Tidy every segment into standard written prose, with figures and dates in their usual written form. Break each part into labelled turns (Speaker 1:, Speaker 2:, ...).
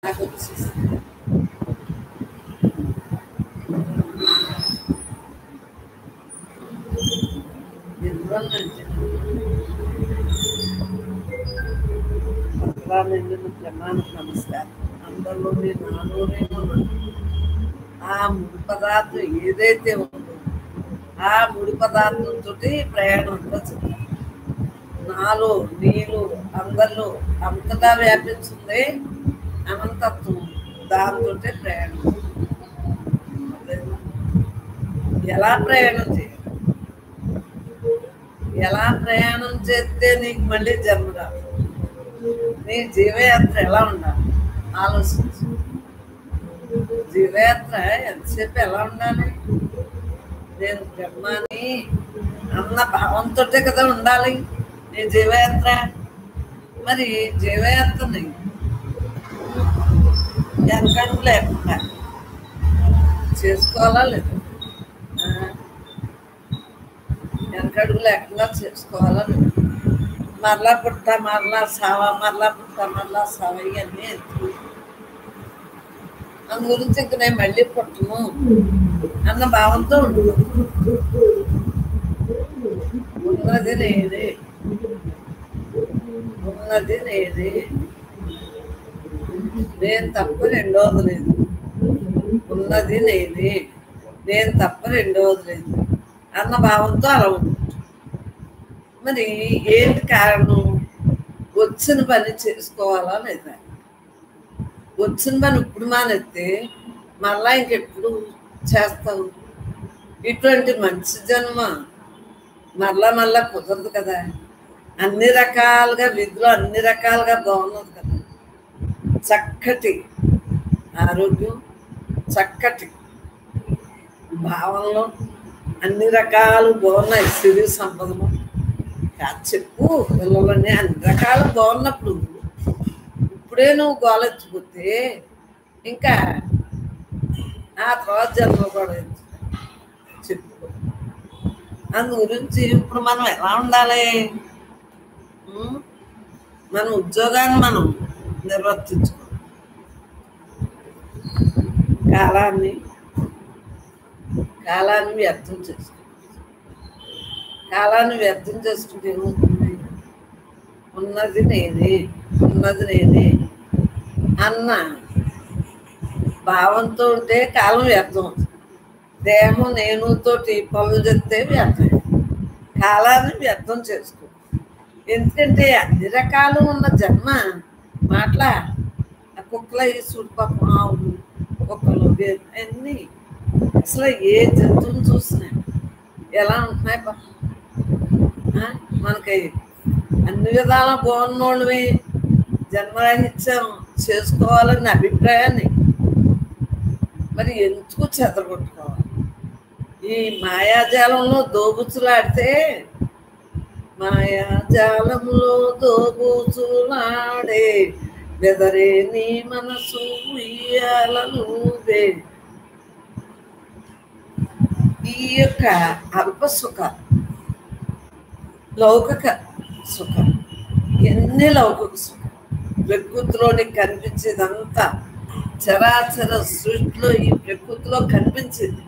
Speaker 1: నాకు వచ్చేసింది. ఎందువల్లంటే నిండిన ప్రమాణకు నమస్కారం. అందరిలో నేను నాలోనేమో ఆ ముడి పదార్థం ఏదైతే ఉందో ఆ ముడి పదార్థంతో ప్రయాణం అంతా చెప్తాను. నాలో నీలో అందరిలో అంతటా వ్యాపించింది అనంతత్వం. దాంతో ప్రయాణం. ఎలా ప్రయాణం చేయాలి? ఎలా ప్రయాణం చేస్తే నీకు మళ్ళీ జన్మ రాదు? నీ జీవయాత్ర ఎలా ఉండాలి ఆలోచించు. జీవయాత్ర ఎంతసేపు ఎలా ఉండాలి? నేను బ్రహ్మాని అన్న భావంతో కదా ఉండాలి నీ జీవయాత్ర. మరి జీవయాత్రని వెనకడుగు లేకుండా చేసుకోవాలా లేదా? వెనకడుగు లేకుండా చేసుకోవాలా లేదా? మరలా పుట్ట మరలా సావా, మరలా పుట్ట మరలా సావా, ఇవన్నీ ఎందుకు? అందు గురించి ఇంక నేను మళ్ళీ పుట్టను అన్న భావంతో ఉండు. ఉన్నది నేనే, ఉన్నది నేనే, నేను తప్ప రెండవది లేదు. ఉన్నది నేనే, నేను తప్ప రెండవది లేదు అన్న భావంతో అలా ఉంటుంది. మరి ఏంటి కారణం? వచ్చిన పని చేసుకోవాలా లేదా? వచ్చిన పని ఇప్పుడు మానేస్తే మళ్ళా ఇంకెప్పుడు చేస్తావు? ఇటువంటి మంచి జన్మ మళ్ళా కుదరదు కదా. అన్ని రకాలుగా విధులు అన్ని రకాలుగా బాగున్నది కదా. చక్కటి ఆరోగ్యం, చక్కటి భావనలో అన్ని రకాలు బాగున్నాయి. సిరి సంపదలు చెప్పు పిల్లలని అన్ని రకాలు బాగున్నప్పుడు ఇప్పుడే నువ్వు గోలెత్తిపోతే ఇంకా ఆ తర్వాత జన్మ కూడా చెప్పు. అందు గురించి ఇప్పుడు మనం ఎలా ఉండాలి? మన ఉద్యోగాన్ని మనం నిర్వర్తించుకో. కాలాన్ని వ్యర్థం చేసుకో. కాలాన్ని వ్యర్థం చేసుకుంటే ఏమవుతుంది? ఉన్నది నేనే, ఉన్నది నేనే అన్న భావంతో ఉంటే కాలం వ్యర్థం అవుతుంది. దేహం నేనుతోటి పనులు చేస్తే వ్యర్థం. కాలాన్ని వ్యర్థం చేసుకో. ఎందుకంటే అన్ని రకాలు ఉన్న జన్మ మాటల కుక్కల ఈసుడు పాపం, ఆవులు, కుక్కలు, అన్నీ అసలు ఏ జంతువుని చూసినా ఎలా ఉంటున్నాయి పాపం. మనకి అన్ని విధాల బాగున్నోళ్ళవి జన్మరాహిత్యం చేసుకోవాలన్న అభిప్రాయాన్ని మరి ఎందుకు చెదరగొట్టుకోవాలి? ఈ మాయాజాలంలో దోబుచులాడితే, మాయాజాలంలో దోబుచులాడే బెదరే నీ మనసు ఉయ్యాలనుదే. ఈ యొక్క అల్ప సుఖాలు, లౌకిక సుఖం, ఎన్ని లౌకిక సుఖం ప్రకృతిలోని కనిపించేదంతా చరాచర సృష్టిలో ఈ ప్రకృతిలో కనిపించింది.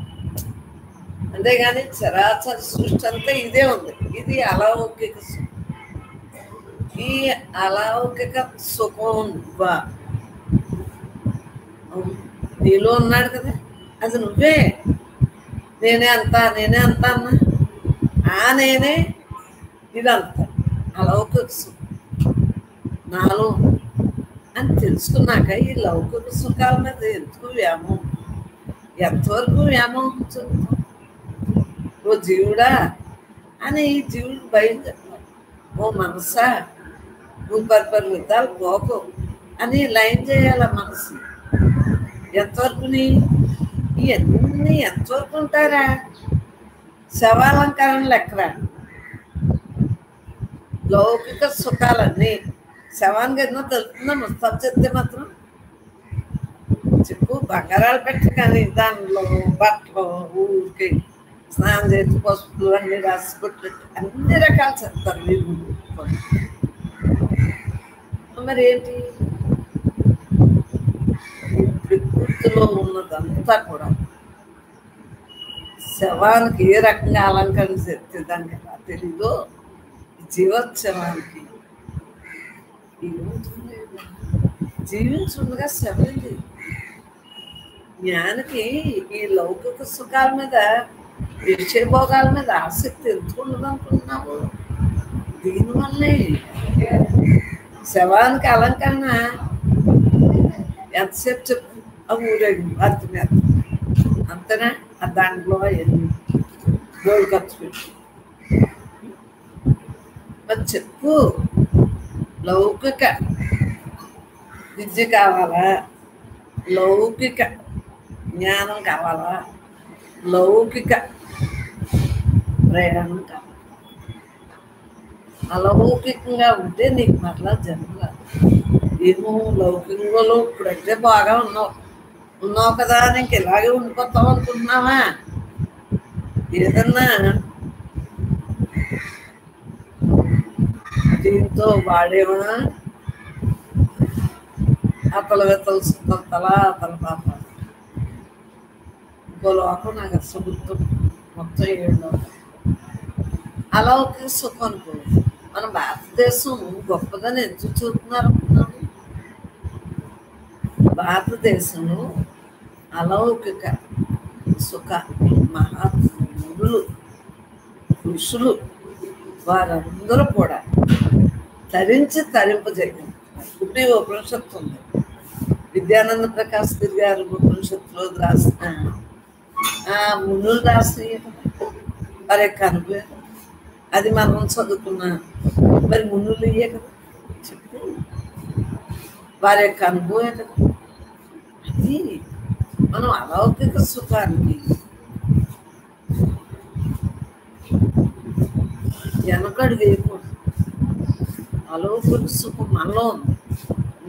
Speaker 1: అంతేగాని చరాచర సృష్టి అంతా ఇదే ఉంది. ఇది అలౌకిక సుఖం. ఈ అలౌకిక సుఖం నీలో ఉన్నాడు కదా, అది నువ్వే. నేనే అంతా అన్నా నేనే ఇదంతా అలౌకిక సుఖం నాలో అని తెలుసుకున్నాక ఈ లౌకిక సుఖాల మీద ఎందుకు వ్యామోహం? ఎంతవరకు వ్యామోహం చెందుతాం? ఓ జీవుడా అని ఈ జీవుడు భయం చెప్పాలి. ఓ మనసా నువ్వు పరిపరి విధాలు పోకు అని లైన్ చేయాల మనసు. ఎంతవరకుని ఇవన్నీ ఎంతవరకు ఉంటారా? శవాలంకరణ లెక్కరా. లౌకిక సుఖాలన్నీ శవానికి ఎన్నో తెలుస్తుందా? ముస్తాబు చెప్తే మాత్రం చెప్పు. బంగారాలు పెట్టి కానీ దానిలో బట్టలు ఊరికి స్నానం చేసి పసుపులు అన్నీ రాసిపెట్టి అన్ని రకాలు చెప్తారు వీళ్ళు. మరి ఏంటి ఇందులో ఉన్నదంతా కూడా శవానికి ఏ రకంగా అలంకరణ చేస్తే దానికి ఎలా తెలీదో జీవోత్సవానికి జీవించుండగా శవైంది. జ్ఞానికి ఈ లౌకిక సుఖాల మీద, విషయభోగాల మీద ఆసక్తి ఎందుకు ఉండదు అనుకుంటున్నావు? దీనివల్లే శవానికి అలంకరణ ఎంతసేపు చెప్పు, ఆ ఊరేగి అర్థం మీద అంతనే ఆ దాంట్లో అవన్నీ గోల్డ్ ఖర్చు పెట్టు. మరి చెప్పు, లౌకిక విద్య కావాలా, లౌకిక జ్ఞానం కావాలా, లౌకిక ప్రయాణం కావాలి? అలౌకికంగా ఉంటే నీకు మరలా జన్మ. ఏమో లౌకికంలో ఇప్పుడైతే బాగా ఉన్నావు కదా, నీకు ఇలాగే ఉండిపోతావు అనుకుంటున్నావా? ఏదన్నా దీంతో వాడేమో అతల వెతలు సుతల అతల పాప ఇంకో లోకం నాకు అసలు గుర్తు మొత్తం 7 అలౌకిక సుఖం అనుకో. మన భారతదేశం గొప్పదని ఎందుకు చూస్తున్నారు అనుకున్నాము? భారతదేశంలో అలౌకిక సుఖ మహాత్ములు ఋషులు వారందరూ కూడా తరింపజేయడం. ఇప్పుడు ఈ ఉపనిషత్తు ఉంది, విద్యానంద ప్రకాశ్ గారు ఉపనిషత్తులో రాసిన మునులు రాసిన వారి యొక్క అనుభవం అది మనం చదువుకున్నా. మరి మునులు ఇయ్యే కదా చెప్పు, వారి యొక్క అనుభవం కదా. అది మనం అలౌకిక సుఖానికి వెనకడు వేయకూడదు. అలౌకిక సుఖం మనలో ఉంది,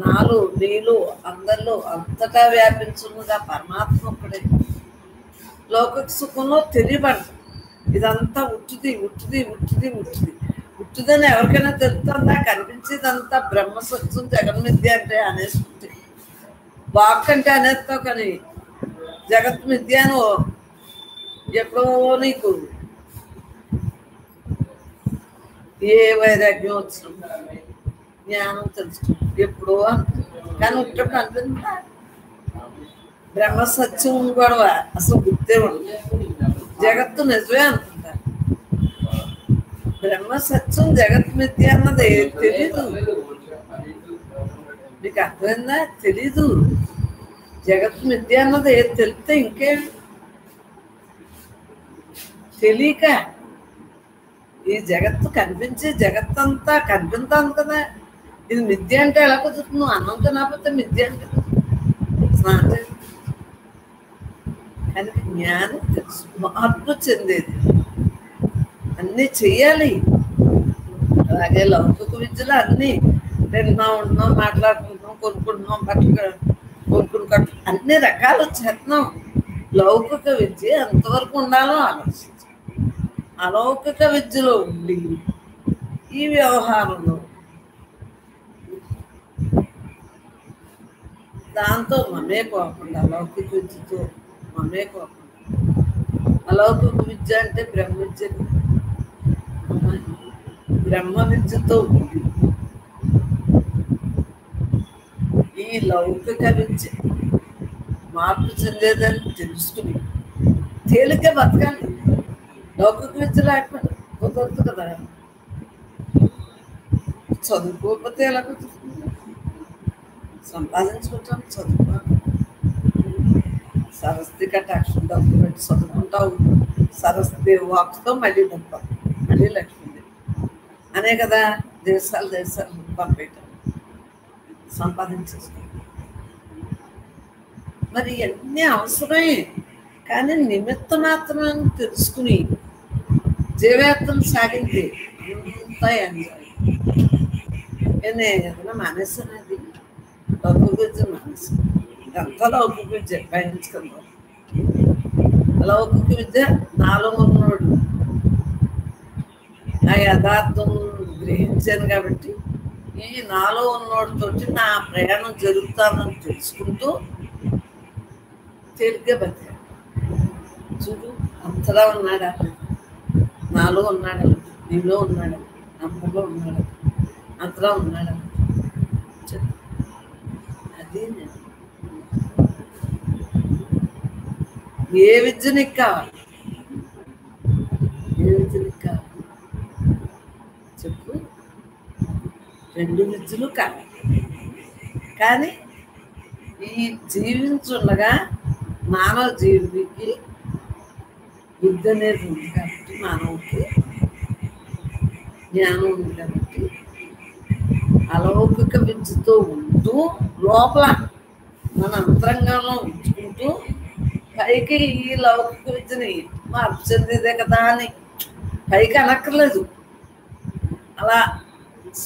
Speaker 1: నాలో నీలో అందరిలో అంతటా వ్యాపించున్నదా పరమాత్మ ఒక్కడే. లౌకిక సుఖంలో తెలియబడదు, ఇదంతా ఉట్టిది ఉట్టిది ఉట్టిది ఉట్టిది ఉట్టిదని ఎవరికైనా తెలుస్తుందా? కనిపించేదంతా బ్రహ్మ సత్యం జగన్మిద్య అంటే అనేసుకుంటే వాక్ అంటే అనేస్తావు, కానీ జగత్ మిథ్యాను ఎప్పుడో నీకు ఏ వైరాగ్యం వచ్చిన జ్ఞానం తెలుసుకుంటాం ఎప్పుడో అనుకుంటాం, కానీ ఉట్టప్పుడు అనుకుంటా బ్రహ్మ సత్యం గొడవ అసలు గుర్తే ఉండదు. జగత్తు నిజమే అనుకుంటా, బ్రహ్మ సత్యం జగత్ మిథ్య అన్నది తెలీదు. మీకు అర్థమైందా? తెలీదు. జగత్ మిథ్య అన్నది తెలిస్తే ఇంకేం తెలియక ఈ జగత్తు కనిపించే జగత్తంతా కనిపిస్తాను కదా, ఇది మిథ్య అంటే ఎలా కుదురుతుంది? అన్నం తినకపోతే మిథ్య అంటే స్నానం కానీ జ్ఞానం తెలుసు, మార్పు చెందేది అన్నీ చెయ్యాలి. అలాగే లౌకిక విద్యలో అన్నీ తింటున్నాం, ఉంటున్నాం, మాట్లాడుకుంటున్నాం, కొనుక్కుంటున్నాం, బట్టలు కొనుక్కుని కట్టు అన్ని రకాలు చేస్తున్నాం. లౌకిక విద్య ఎంతవరకు ఉండాలో ఆలోచించాలి. అలౌకిక విద్యలో ఉండి ఈ వ్యవహారంలో దాంతో మమే కోకుండా, లౌకిక విద్యతో మమే కోకుండా. అలౌకిక విద్య అంటే బ్రహ్మ విద్య, బ్రహ్మ విద్యతో ఉండి ఈ లౌకిక విద్య మార్పు చెందేదని తెలుసుకుని తేలిక బతకాలి. లౌకిక విద్య లేకపోతే కుదరదు కదా. చదువుకోకపోతే ఎలా కుదురుతుంది? సంపాదించుకుంటాం, చదువుకోవాలి. సరస్వతి కటాక్షం డబ్బులు పెట్టి చదువుకుంటావు, సరస్వతి వాక్తో మళ్ళీ డబ్బు, మళ్ళీ లక్ష్మీదేవి అనే కదా దేశాలు పంపేయటం, సంపాదించేసుకో. మరి అన్నీ అవసరమే, కానీ నిమిత్త మాత్రమే తెలుసుకుని జీవితం సాగింది అంతా ఎంజాయ్. నేను ఏదైనా మానేసానది లౌకిక విద్య మానేసి ఇదంతా లౌకిక విద్య పయనించుకుందాం. లౌకిక విద్య నాలో ఉన్నోడు ఆ యథార్థం గ్రహించాను కాబట్టి ఈ నాలో ఉన్నోడితోటి నా ప్రయాణం జరుగుతానని తెలుసుకుంటూ తేలిగ్గా బతికాడు. చూడు, అంతలా ఉన్నాడా? నాలో ఉన్నాడా? నీలో ఉన్నాడా? అందరిలో ఉన్నాడా? అంతలా ఉన్నాడా? చెప్పు. అది ఏ విద్య నీకు కావాలి? ఏ విద్య నీకు కావాలి చెప్పు. 2 విద్యలు కావాలి. కానీ ఈ జీవించుండగా మానవ జీవికి విద్య అనేది ఉంది కాబట్టి, మానవుకి జ్ఞానం ఉంది కాబట్టి అలౌకిక విద్యతో ఉంటూ లోపల మన అంతరంగంలో ఉంచుకుంటూ పైకి ఈ లౌకిక విద్యని మార్పు చెందేదే కదా అని పైకి అనక్కర్లేదు. అలా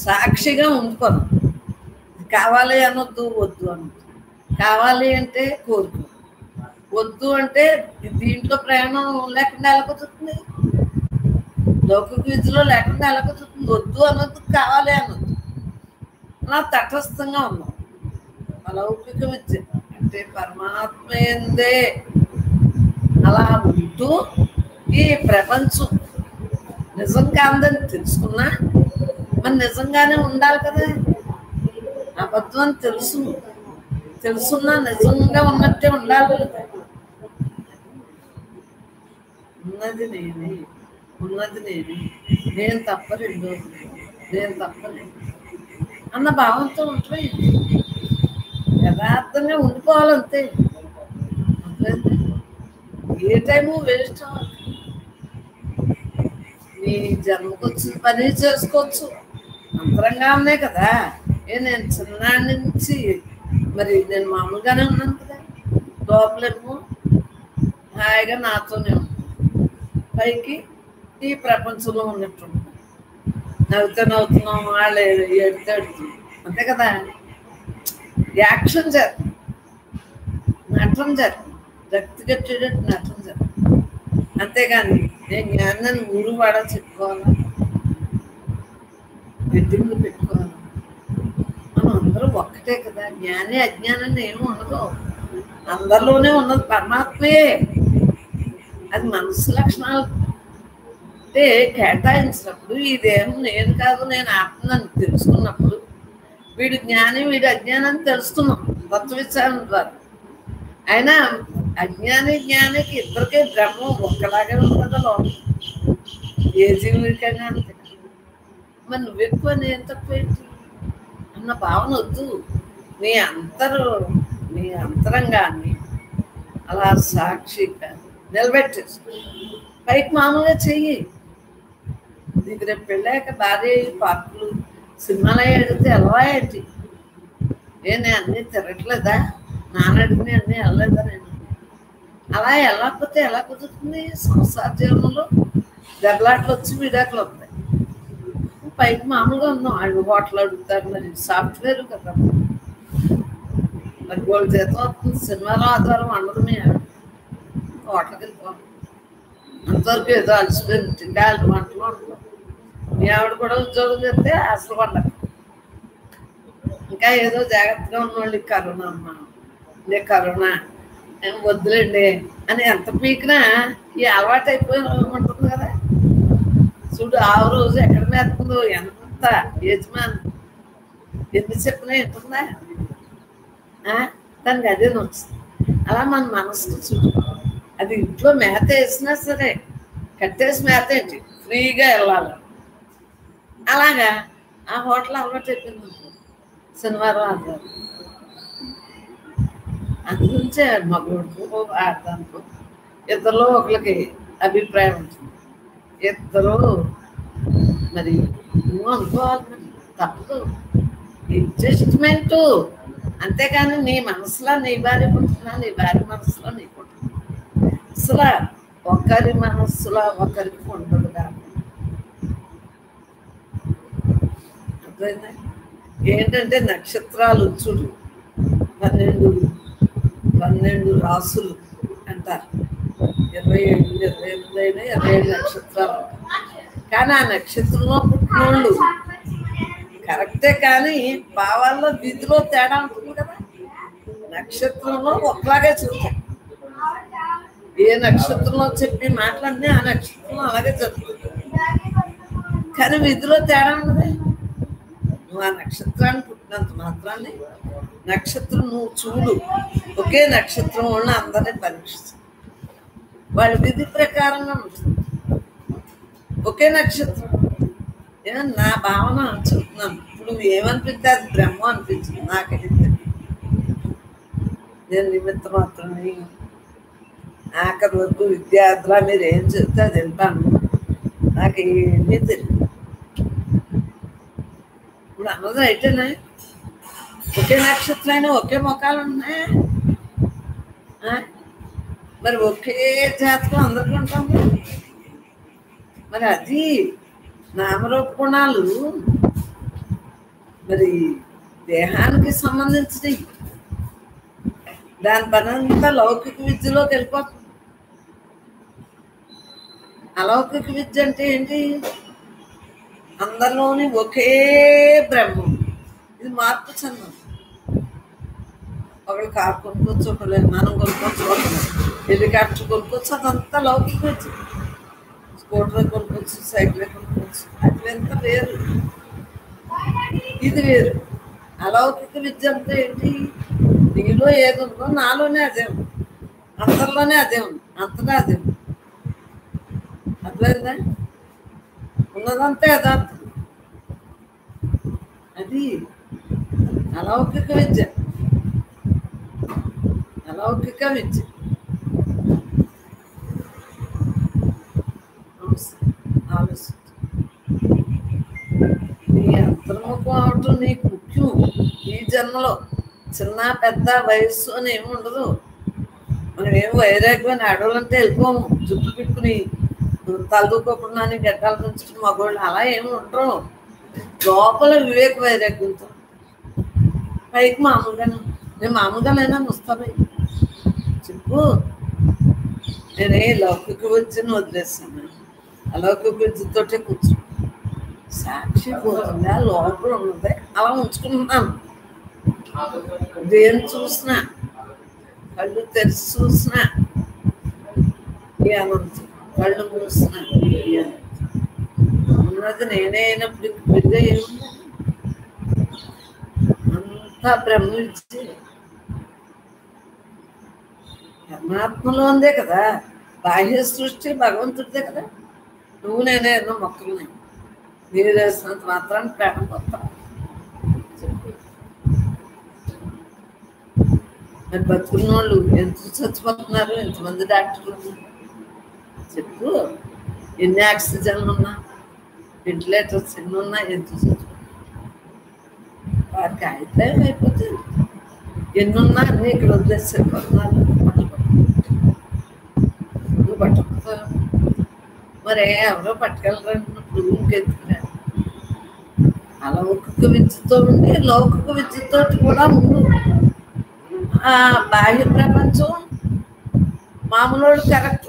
Speaker 1: సాక్షిగా ఉండిపోను. కావాలి అనొద్దు, వద్దు అనొద్దు. కావాలి అంటే కోరుకో, వద్దు అంటే దీంట్లో ప్రయాణం లేకుండా ఎలా కుదురుతుంది? లౌకిక విద్యలో లేకుండా ఎలా కుదురుతుంది? వద్దు అనొద్దు, కావాలి అనొద్దు. అలా తటస్థంగా ఉన్నాం. అలౌకిక విద్య అంటే పరమాత్మ ఏందే అలా ఉంటూ ఈ ప్రపంచం నిజం కాదని తెలుసుకున్నా మరి నిజంగానే ఉండాలి కదా. అబద్ధం అని తెలుసున్నా నిజంగా ఉన్నట్టే ఉండాలి. ఉన్నది నేనే, ఉన్నది నేనే, నేను తప్పలేదు, నేను తప్పలేదు అన్న భావంతో ఉంటాయి. యథార్థంగా ఉండిపోవాలంతే. ఏ టైము వేస్ట్ అవ్వాలి. నీ జన్మకు వచ్చిన పని చేసుకోవచ్చు. అంతరంగా ఉన్నాయి కదా. నేను చిన్నాడి నుంచి మరి నేను మామూలుగానే ఉన్నాను కదా. లోపలేమో హాయిగా నాతోనే ఉన్నాను, పైకి ఈ ప్రపంచంలో ఉన్నట్టు నవ్వుతున్నాం, వాళ్ళు ఎడితే అంతే కదా. యాక్షన్ చేద్దాం, నటన చేద్దాం, రక్తి కట్టేటట్టు నటన చేద్దాం. అంతేగాని నేను జ్ఞానాన్ని ఊరు వాడ చెప్పుకోవాలా, బిడ్డింగ్లు పెట్టుకోవాలా? మనం అందరూ ఒక్కటే కదా. జ్ఞాని అజ్ఞానాన్ని ఏమి ఉండదు, అందరిలోనే ఉన్నది పరమాత్మే. అది మనసు లక్షణాలు అంటే కేటాయించినప్పుడు ఈ దేహం నేను కాదు, నేను ఆత్మని తెలుసుకున్నప్పుడు వీడు జ్ఞాని, వీడు అజ్ఞానాన్ని తెలుసుకున్నాం తత్వ విచారణ ద్వారా. అయినా అజ్ఞాని జ్ఞానికి ఇద్దరికే బ్రహ్మం ఒక్కలాగే ఉంటుందా లోపల? ఏ జీవికంగా అంతే. మరి నువ్వు ఎక్కువ నేను తక్కువ ఏంటి అన్న భావన వద్దు. నీ అంతరంగాన్ని అలా సాక్షిగా నిలబెట్టేసుకో. పైకి మామూలుగా చెయ్యి. నీకు రేపు పెళ్ళాక భార్య పార్కులు సినిమాలు అడిగితే ఎలా ఏంటి? నేను అన్నీ తిరగట్లేదా? నాన్నడిగిని అన్నీ వెళ్ళలేదా? నేను అలా వెళ్ళకపోతే ఎలా కుదురుతుంది? సంసార జీవనంలో దెబ్బలాట్లు వచ్చి విడాకులు వస్తాయి. పైకి మామూలుగా ఉన్నాం. వాళ్ళు హోటల్ అడుగుతారు, మరి సాఫ్ట్వేర్ కదా, మరి గోల్డ్ జీతం వస్తుంది. సినిమాలో ఆధారం వండదు. మీ హోటల్కి వెళ్ళిపోవాలి. అంతవరకు ఏదో అలసిపోయింది, తింటే వాళ్ళు వంటలు వండదు. మీ ఆవిడ కూడా ఉద్యోగం చేస్తే అసలు వండదు. ఇంకా ఏదో జాగ్రత్తగా ఉన్నవాళ్ళకి కరోనా అమ్మా, కరోనా వద్దులేండి అని ఎంత పీకినా ఈ అలవాటు అయిపోయి ఉంటుంది కదా. చూడు, ఆ రోజు ఎక్కడ మేస్తుందో, ఎంత యజమాని ఎన్ని చెప్పినా ఉంటుందా? దానికి అదే నచ్చుతుంది. అలా మన మనసుకు చూడు, అది ఇంట్లో మేత వేసినా సరే కట్టేసి మేత ఏంటి ఫ్రీగా వెళ్ళాలి. అలాగా ఆ హోటల్ అలవాటు అయిపోయింది. శనివారం ఆదివారం అందుగురించే మగోడుకు ఆడదానికి ఇద్దరులో ఒకరికి అభిప్రాయం ఉంటుంది. ఇద్దరు మరి నువ్వు అనుకోవాలి, మరి తప్పదు. అడ్జస్ట్మెంటు. అంతేగాని నీ మనసులో నీ భార్య పుట్టినా నీ భార్య మనసులో నీ పుట్టిన అసలు ఒకరి మనస్సులో ఒకరికి ఉండదు కాదు. అర్థమైందా? ఏంటంటే నక్షత్రాలు చూడు, 12 రాసులు అంటారు. 27 అయినా 27 నక్షత్రాలు. కానీ ఆ నక్షత్రంలో పుట్టినోళ్ళు కరెక్టే, కానీ భావాల్లో విధిలో తేడా ఉంటుంది కదా. నక్షత్రంలో ఒకలాగే చూస్తాం, ఏ నక్షత్రంలో చెప్పి మాటలన్నీ ఆ నక్షత్రంలో అలాగే జరుగుతుంది. కానీ విధిలో తేడా ఉన్నది. నువ్వు ఆ నక్షత్రాన్ని పుట్టినంత మాత్రాన్ని నక్షత్రం నువ్వు చూడు, ఒకే నక్షత్రం వాళ్ళని అందరినీ పరీక్షించు, వాళ్ళ విధి ప్రకారంగా ఉంటుంది. ఒకే నక్షత్రం. నా భావన చెప్తున్నాను. ఇప్పుడు ఏమనిపిస్తే అది బ్రహ్మ అనిపించింది నాకైతే. నేను నిమిత్త మాత్రమే. ఆఖరి వరకు విద్యార్థులా మీరు ఏం చెప్తే అది వింటాను. నాకు ఏమీ తెలియదు. ఇప్పుడు అన్నది అయితేనే ఒకే నక్షత్రం అయినా ఒకే ముఖాలు ఉన్నాయి. మరి ఒకే జాతకం అందరికీ ఉంటాము. మరి అది నామరూప గుణాలు మరి దేహానికి సంబంధించినవి. దాని పని అంతా లౌకిక విద్యలోకి వెళ్ళిపోతుంది. అలౌకిక విద్య అంటే ఏంటి? అందరిలోని ఒకే బ్రహ్మం. ఇది మార్పు చెందం. ఒకళ్ళు కారు కొనుక్కోవచ్చు, ఒకళ్ళు విమానం కొనుక్కోవచ్చు, ఒకళ్ళు హెలికాప్టర్ కొనుక్కోవచ్చు. అదంతా లౌకిక విద్య. స్కూటర్ కొనుక్కోవచ్చు, సైకిల్ కొనుక్కోవచ్చు. అది ఎంత వేరు, ఇది వేరు. అలౌకిక విద్య అంటే ఏంటి? నీలో ఏది ఉందో నాలోనే అదే ఉంది, అందరిలోనే అదే ఉంది, అంతటా అదే ఉంది. అర్థమైందా? ఉన్నదంతా యథార్థం. అది అలౌకిక విద్య. అలౌకిక విద్య. ఆలోచించు. నీ అంతర్ముఖం అవటం నీకు ముఖ్యం. ఈ జన్మలో చిన్న పెద్ద వయస్సు అని ఏమి ఉండదు. మనం ఏమి వైరాగ్యమని అడవులంటే వెళ్ళిపోము. జుట్టు పెట్టుకుని తలదూకోకుండా గడ్డాలు పెంచుకుని మగవాళ్ళు అలా ఏమి ఉండరు. లోపల వివేక వైరాగ్యంతో, పైకి మామూలుగానే. నేను మామూలుగానైనా ముస్తాబై చెప్పు. నేనే లౌకిక విద్యను వదిలేస్తాను. అలౌకిక విద్యతోటే కూర్చో. సాక్షి పోతుందా లోపల ఉన్నదే అలా ఉంచుకుంటున్నాను. దేని చూసినా, కళ్ళు తెరిచి చూసినా ఈ అనంతం, కళ్ళు మూసినా ఈ అనంతం. ఉన్నది నేనే అయినప్పుడు ఇంక పెద్ద ఏముంది? అంతా బ్రహ్మ విద్య. పరమాత్మలో ఉందే కదా. బాహ్య సృష్టి భగవంతుడిదే కదా. నువ్వు నేనే ఎన్నో మొక్కలున్నాయి. మీరు వేసినంత మాత్రాన్ని ప్రాణం పోతాం. మరి బతుకున్న వాళ్ళు ఎంత చచ్చిపోతున్నారు? ఎంతమంది డాక్టర్లు చెప్పు. ఎన్ని ఆక్సిజన్లు ఉన్నా, వెంటిలేటర్స్ ఎన్ని ఉన్నా, ఎంత చచ్చిపోతున్నారు? వారికి అయితే అయిపోతుంది. ఎన్నున్నా అన్నీ ఇక్కడ వదిలేసి వెళ్ళిపోతున్నారు. నువ్వు పట్టుకుంటావు. మరి ఎవరో పట్టుకెళ్ళరంటున్నప్పుడు ఇంకెత్తుకురా. అలౌకిక విద్యతో ఉండి లౌకిక విద్యతో కూడా ముందు. ఆ బాహ్య ప్రపంచం మామూలు కరెక్ట్.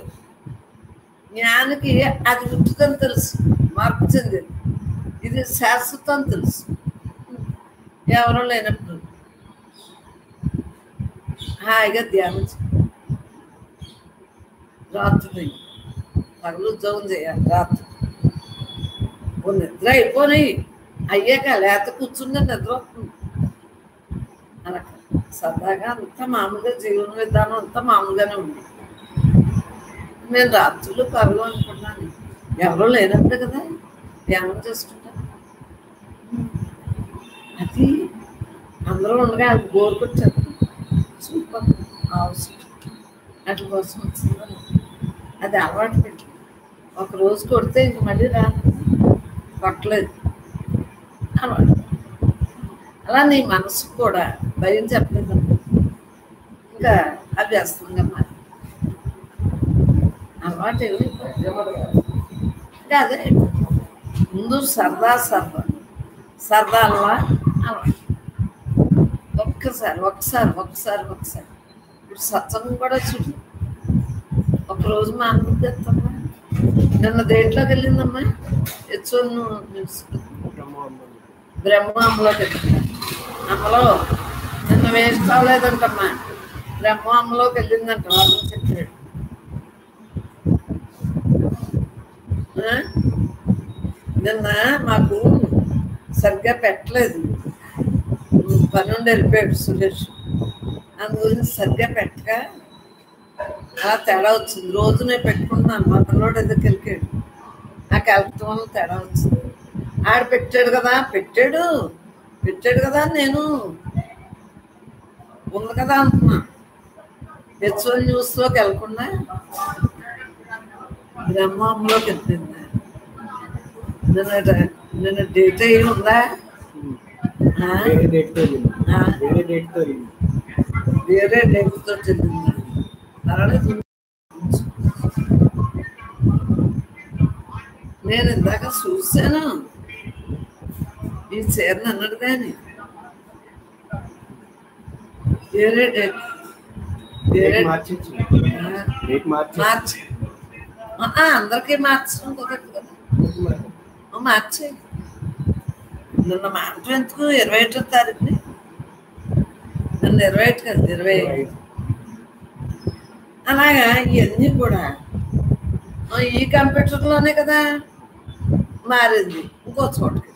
Speaker 1: జ్ఞానికి అది ఉంటుందని తెలుసు, మార్పు చెందేది. ఇది శాశ్వతం తెలుసు. ఎవరో లేనప్పుడు హాయిగా ధ్యానం చేయాలి. రాత్రి పగలు ఉద్యోగం చేయాలి. రాత్రి నిద్ర అయిపోయి అయ్యాక లేత కూర్చుంటే నిద్ర వస్తుంది. అలా సరదాగా అంతా మామూలుగా జీవన విధానం అంతా మామూలుగానే ఉంది. నేను రాత్రులు పగలు అనుకున్నాను. ఎవరో లేనప్పుడు కదా ధ్యానం చేసుకుంటాను. అది అందరూ ఉండగా అది బోర్ కొట్టారు. సూపర్ అవసరం అట్ల కోసం వచ్చిందని అది అలవాటు పెట్టి ఒక రోజు కొడితే ఇంక మళ్ళీ రాదు, కొట్టలేదు అలవాటు. అలా నీ మనసుకు కూడా భయం చెప్పలేదు, ఇంకా అభ్యాసంగా మారి అలవాటు ఇంకా అదే. ముందు సరదా సరదాలా అలవాటు. ఒకసారి ఇప్పుడు సత్సంగం కూడా చూడు. ఒకరోజు మా అమ్మ తెస్తామ్మా. నిన్న దేంట్లోకి వెళ్ళిందమ్మా? హెచ్ఓను బ్రహ్మ అమ్మలోకి వెళ్ళింది. అమ్మలో నిన్న వేసుకోలేదంటమ్మా. బ్రహ్మంలోకి వెళ్ళిందంట వాళ్ళని చెప్పాడు. నిన్న మాకు సరిగ్గా పెట్టలేదు, పని నుండి వెళ్ళిపోయాడు సురేష్. అందు గురించి సరిగ్గా పెట్టక అలా తేడా వచ్చింది. రోజు నేను పెట్టుకుంటున్నాను, మా పిల్లోడు ఎదురుకి వెళ్ళిపోయాడు, నాకు వెళ్ళటం వల్ల తేడా వచ్చింది. ఆడ పెట్టాడు కదా నేను ఉంది కదా అంటున్నా. హెచ్ఓఎల్ న్యూస్లోకి వెళ్ళకుండా బ్రహ్మంలోకి వెళ్ళింది. నిన్న డేట్ అయ్యి ఉందా? వేరే డేట్తో చెల్లిందా? పర్వాలేదు. నేను ఇందాక చూశాను ఈ చీరను అన్నాడు, కానీ వేరే డేట్ మార్చి అందరికీ మార్చడం కుదరదు కదా, మార్చి. నిన్న మార్చడం ఎందుకు? 21వ తారీఖుని, నిన్న 21 కదా, 25. అలాగా ఇవన్నీ కూడా ఈ కంప్యూటర్లోనే కదా మారింది. ఇంకో చోటకి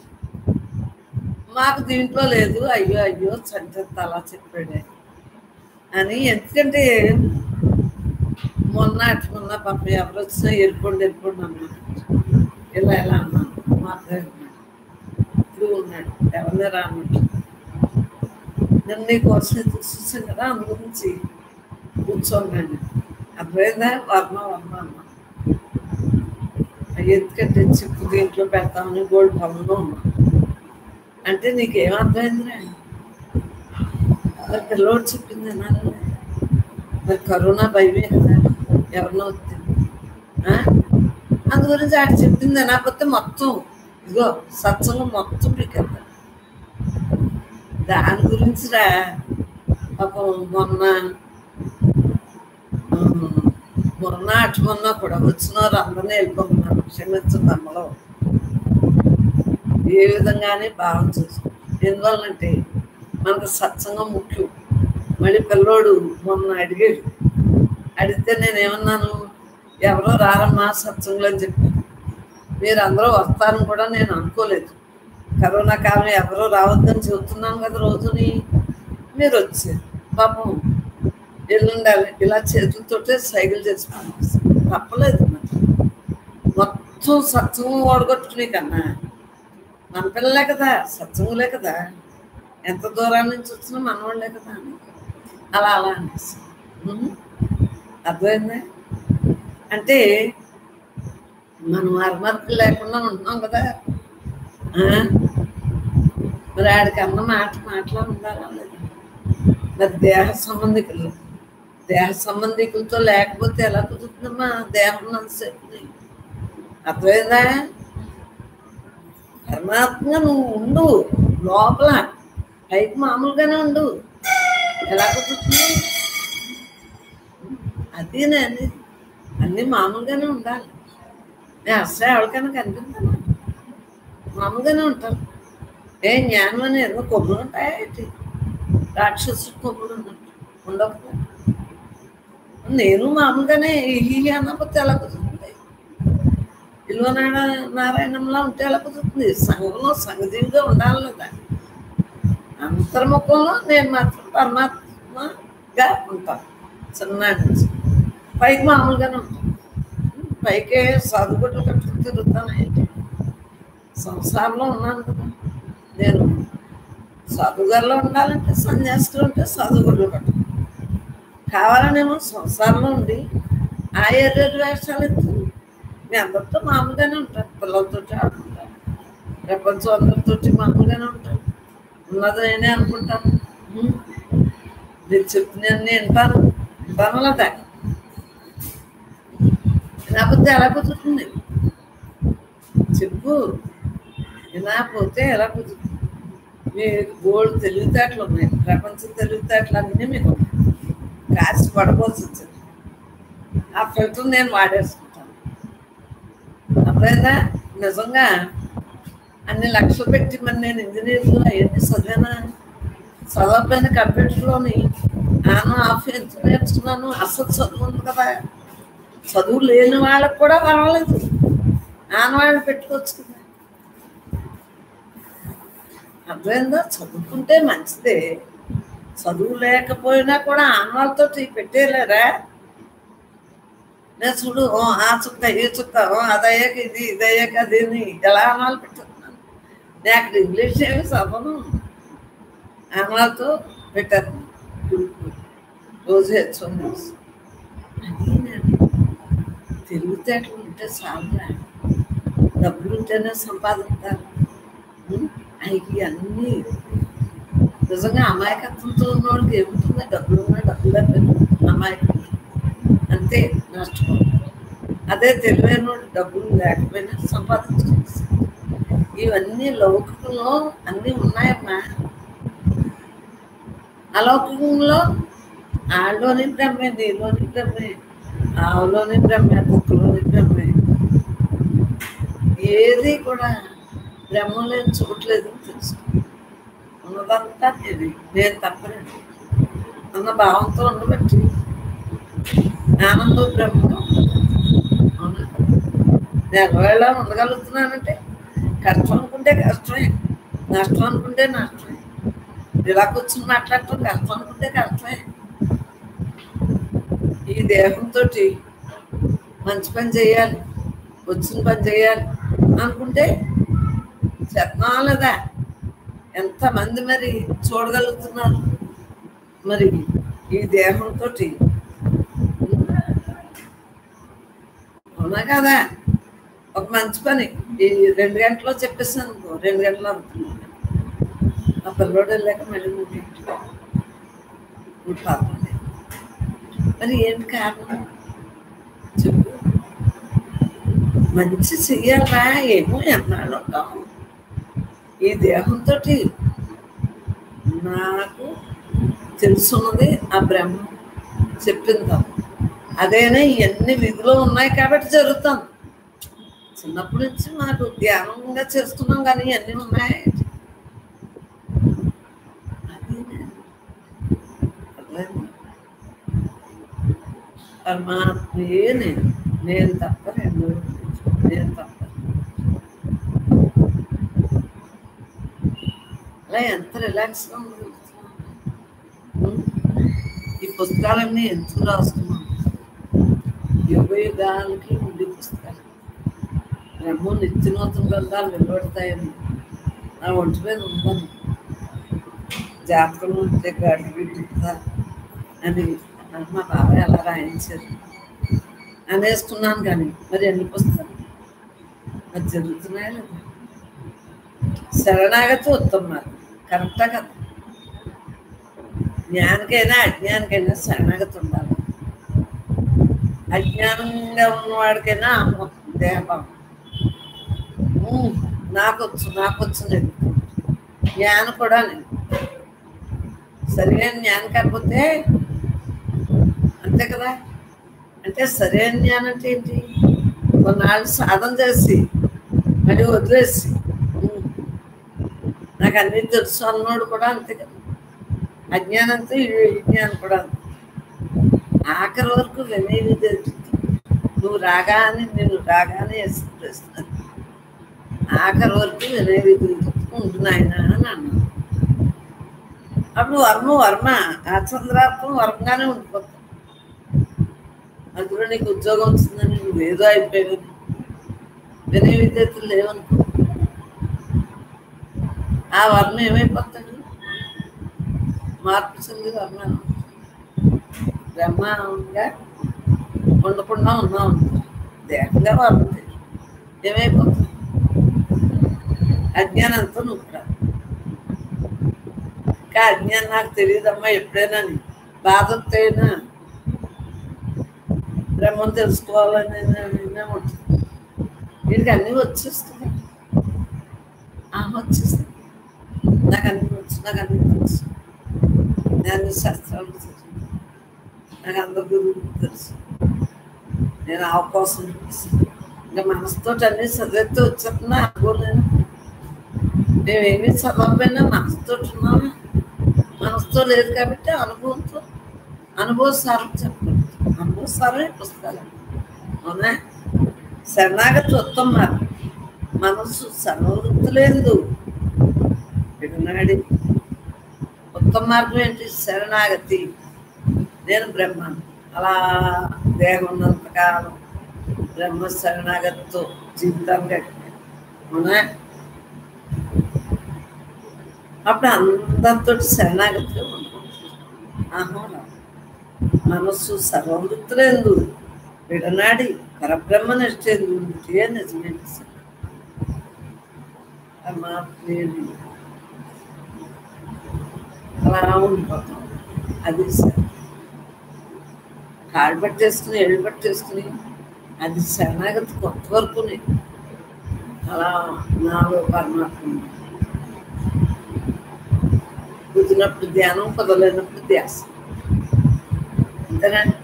Speaker 1: మాకు దీంట్లో లేదు. అయ్యో సంచంత అలా చెప్పాడే అని. ఎందుకంటే మొన్న పాపం ఎవరు వచ్చినా వెళ్ళిపోండి అన్నా, ఇలా అన్నాను. మా అబ్బాయి ఇప్పుడు ఉన్నాడు, ఎవరిని రానట్టు. నేను నీకోసం చూసాను కదా, అందు గురించి కూర్చోండి. అర్థమైందా? వర్మ అన్నా. ఎందుకంటే చిప్పు దీంట్లో పెడతామని గోల్డ్ పనులో ఉన్నా అంటే నీకేం అర్థమైందిరా? మరి పిల్లోడు చెప్పింది అన్నారు. మరి కరోనా భయమే కదా, ఎవరినో వచ్చింది. అందు గురించి ఆడ చెప్పింది అనకపోతే మొత్తం ఇదిగో సత్సంగం మొత్తం పీకెళ్తారు. దాని గురించి రా పాపం మొన్న కూడా వచ్చిన వారు అందరినీ వెళ్ళిపోతున్నారు. క్షమించండి అమ్మలో ఏ విధంగానే భావం చేసుకో. ఎందువల్లంటే మనకు సత్సంగం ముఖ్యం. మళ్ళీ పిల్లోడు మొన్న అడిగితే నేనేమన్నాను, ఎవరో రారమ్మా సత్సంగంలో అని చెప్పాను. మీరు అందరూ వస్తారని కూడా నేను అనుకోలేదు. కరోనా కాలం ఎవరో రావద్దని చెబుతున్నాను కదా రోజుని. మీరు వచ్చారు. పాపం ఎల్లుండాలి ఇలా చేతులతోటే సైకిల్ చేసి తప్పలేదు. మొత్తం సత్సంగం ఓడగొట్టుకునే కన్నా మన పిల్లలే కదా, సత్సంగులే కదా, ఎంత దూరాల నుంచి వచ్చినా మనవాళ్ళే కదా అని అలా అనేసి. అర్థమైందా? అంటే మనం అరమర్పులు లేకుండా ఉంటున్నాం కదా. మరి ఆడికి అన్న మాటలా ఉండాలా లేదా? మరి దేహ సంబంధికులతో లేకపోతే ఎలా కుదురుతుందమ్మా? దేహం అంతసేపు. అర్థమైందా? పరమాత్మగా నువ్వు ఉండు లోపల, పైకి మామూలుగానే ఉండు. ఎలా కుదురుతుంది? అది నేను అన్నీ మామూలుగానే ఉండాలి. నేను అసలు ఎవరికైనా కనిపిస్తాను, మామూలుగానే ఉంటాను. జ్ఞానం అని ఎన్నో కొమ్ములు ఉంటాయి, రాక్షసుడు కొమ్ములు ఉన్నట్టు ఉండవు. నేను మామూలుగానే ఈ అన్నపోతే ఎలా కుదురుతుంది? ఇల్లు నారాయణంలా ఉంటే ఎలా కుదురుతుంది? సంఘంలో సంఘజీవిగా ఉండాలి కదా. అంతర్ముఖంలో నేను మాత్రం పరమాత్మగా ఉంటాను. చిన్ననాటి నుంచి పైకి మామూలుగానే ఉంటాను. పైకే సాధుగుడ్లు కట్టుకుని తిరుగుతాను. ఏంటి సంసారంలో ఉన్నాను కదా నేను. సాధుగారిలో ఉండాలంటే సన్యాసులు ఉంటే సాధుగుడ్లు కట్టుకుంటాను. కావాలనేమో సంసారంలో ఉండి ఆ ఎర్రటి వేషాలు ఎత్తుంది. మీ అందరితో మామూలుగానే ఉంటాను, పిల్లలతో ఆడుకుంటాను, ప్రపంచం అందరితో మామూలుగానే ఉంటాను. ఉన్నది నేనే అనుకుంటాను. మీరు చెప్పినవన్నీ వింటాను లేదా? లేకపోతే ఎలా కుదురుతుంది చెప్పు? వినకపోతే ఎలా కుదురుతుంది? మీకు గోల్డ్ తెలివితేటలు ఉన్నాయి, ప్రపంచం తెలివితేటలు అన్నీ మీకు కాసి పడబోల్సి వచ్చింది. ఆ ఫిల్టర్ నేను వాడేసుకుంటాను. అప్పుడైనా నిజంగా అన్ని లక్షలు పెట్టి మరి నేను ఇంజనీర్లు అవన్నీ చదివానా? చదవకపోయిన కంప్యూటర్లోని ఆన్ ఆఫ్ ఎందుకు నేర్చుకున్నాను? అసలు చదువు ఉంది కదా, చదువు లేని వాళ్ళకి కూడా పర్వాలేదు, ఆనవాళ్ళు పెట్టుకోవచ్చు కదా. అర్థమైందా? చదువుకుంటే మంచిదే, చదువు లేకపోయినా కూడా ఆనవాళ్ళతో పెట్టేయలేరా? నేను చూడు ఆ చుక్క ఈ చుక్క అదయ్యాక ఇది ఇదయ్యాక అది ఎలా ఆనవాళ్ళు పెట్టుకున్నాను. నేను అక్కడ ఇంగ్లీష్ ఏమి చదవను, ఆనవాళ్ళతో పెట్టాను. రోజు హెచ్చుకుంది. అది నేను తెలివితేటలు ఉంటే చాలురా, డబ్బులు ఉంటేనే సంపాదిస్తారు. అవి అన్నీ నిజంగా అమాయకత్వంతో ఉన్నవాడికి ఏముంటుంది? డబ్బులు ఉన్నా డబ్బులు అమాయకత్వం అంతే, నష్టపోతారు. అదే తెలివైన వాడు డబ్బులు లేకపోయినా సంపాదించుకోవచ్చు. ఇవన్నీ లౌకికంలో అన్నీ ఉన్నాయమ్మా. అలౌకికంలో ఆళ్ళలోని బ్రహ్మే, నీలోని బ్రహ్మే, ఆవులోని బ్రహ్మే, కుక్కలోని బ్రహ్మే. ఏది కూడా బ్రహ్మ లేని చూడలేదు తెలుసు. ఉన్నదంతా నేను తప్పనండి అన్న భావంతో ఉండబట్టి ఆనందం బ్రహ్మ. అవునా? నేను ఒకవేళ ఉండగలుగుతున్నానంటే కష్టం అనుకుంటే కష్టమే, నష్టం అనుకుంటే నష్టమే. ఇలా కూర్చుని మాట్లాడటం కష్టం అనుకుంటే కష్టమే. ఈ దేహంతో మంచి పని చేయాలి, వచ్చిన పని చేయాలి అనుకుంటే చెప్తాం లేదా? ఎంతమంది మరి చూడగలుగుతున్నారు మరి ఈ దేహంతో? అవునా కదా? ఒక మంచి పని ఈ 2 గంటల్లో చెప్పేసాను అనుకో, 2 గంటలు అనుకున్నాను. ఆ పిల్లోడు వెళ్ళాక మళ్ళీ 3 గంటలు మరి ఏంటి కారణం చెప్పు? మంచి చెయ్యాలా? ఏమో ఎన్నాళ్ళు ఉంటాం ఈ దేహంతో. నాకు తెలుసున్నది ఆ బ్రహ్మ చెప్పిందా, అదేనా ఇవన్నీ విధులు ఉన్నాయి కాబట్టి జరుగుతాం. చిన్నప్పటి నుంచి నాకు ధ్యానంగా చేస్తున్నాం కానీ ఇవన్నీ ఉన్నాయి. పరమాత్మయే నేను తప్ప రెండు, నేను తప్ప. అలా ఎంత రిలాక్స్గా ఉండగలుగుతున్నాం. ఈ పుస్తకాలన్నీ ఎందుకు రాస్తున్నాం? యుగ యుగాలకి ఉండే పుస్తకాలు. బ్రహ్మ నిత్య నూతన గ్రంథాలు వెలువడతాయని నా ఒంటి మీద ఉందని, జాతకం ఉంటే గాడి బిడ్డ అని మా బాబాయ్ అలా రాయించారు అనేసుకున్నాను. కానీ మరి ఎన్ని పుస్తకాలు అది జరుగుతున్నాయా లేదా? శరణాగతి ఉత్తమన్నారు, కరెక్టా కదా? జ్ఞానికైనా అజ్ఞానికైనా శరణాగతి ఉండాలి. అజ్ఞానంగా ఉన్నవాడికైనా దేహభావం, నాకొచ్చు నేను జ్ఞానం కూడా నేను సరైన జ్ఞానం కాకపోతే అంతే కదా. అంటే సరైన జ్ఞానం అంటే ఏంటి? కొన్నాళ్ళు సాధన చేసి మళ్ళీ వదిలేసి నాకు అన్నీ తెలుసు అన్నోడు కూడా అంతే కదా. అజ్ఞానంతో విజ్ఞానం కూడా అంతే. ఆఖరి వరకు వినేది నువ్వు రాగానే నేను రాగానే ప్రశ్న ఆఖరి వరకు వినేది ఉంటున్నాయన అని అన్నాను. అప్పుడు వర్మ ఆచంద్రాత్మం వర్మగానే ఉండిపోతాం. అందులో నీకు ఉద్యోగం వచ్చిందని నువ్వు ఏదో అయిపోయావు, వినయ విద్యార్థులు లేవనుకో, ఆ వర్మ ఏమైపోతాడు? మార్పు చెంది వర్మ బ్రహ్మంగా ఉండకుండా ఉన్నాం, దేహంగా వర్మ ఏమైపోతుంది? అజ్ఞానంతో నువ్వు కూడా ఇంకా అజ్ఞానం నాకు తెలియదమ్మా ఎప్పుడైనా బాధతోనా బ్రహ్మం తెలుసుకోవాలని ఉంటుంది. వీడికి అన్నీ వచ్చేస్తుంది, వచ్చేస్తుంది. నాకు అన్నీ వచ్చు, నాకు అన్నీ తెలుసు, నేను శాస్త్రాలు తెలుసు, నాకు అందరి గురువులు తెలుసు, నేను అవకాశం తెలుసు. ఇంకా మనసుతో అన్నీ చదివితే వచ్చేస్తున్నా అనుకోలేను. మేమేమీ చదవకపోయినా మనసుతో ఉన్నాము, మనసుతో లేదు కాబట్టి అనుభవంతో అనుభవసారం చెప్పండి. అనుభవసారమే పుస్తకాలు. అవునా? శరణాగతి ఉత్తమ మార్గం. మనస్సు సర్వవృత్తులేదు విడనాడి. ఉత్తమ మార్గం ఏంటి? శరణాగతి. నేను బ్రహ్మాను. అలా దేహం ఉన్నంతకాలం బ్రహ్మ శరణాగతితో జీవితాన్ని గడిపాను. అవునా? అప్పుడు అందరితో శరణాగతిగా అనుకుంటున్నాను. మనస్సు సర్వవృత్తులందు విడనాడి పరబ్రహ్మ నిష్టేందు నిజమైన పరమాత్మేది. అలా ఉండిపోతాం. అది కాళ్ళు పట్టేసుకుని ఎళ్ళు పట్టేసుకుని అది శరణాగతి కొంతవరకుని అలా నాలో పరమాత్మ కుదిరినప్పుడు ధ్యానం, కుదరలేనప్పుడు ధ్యాస. అంతేనండి.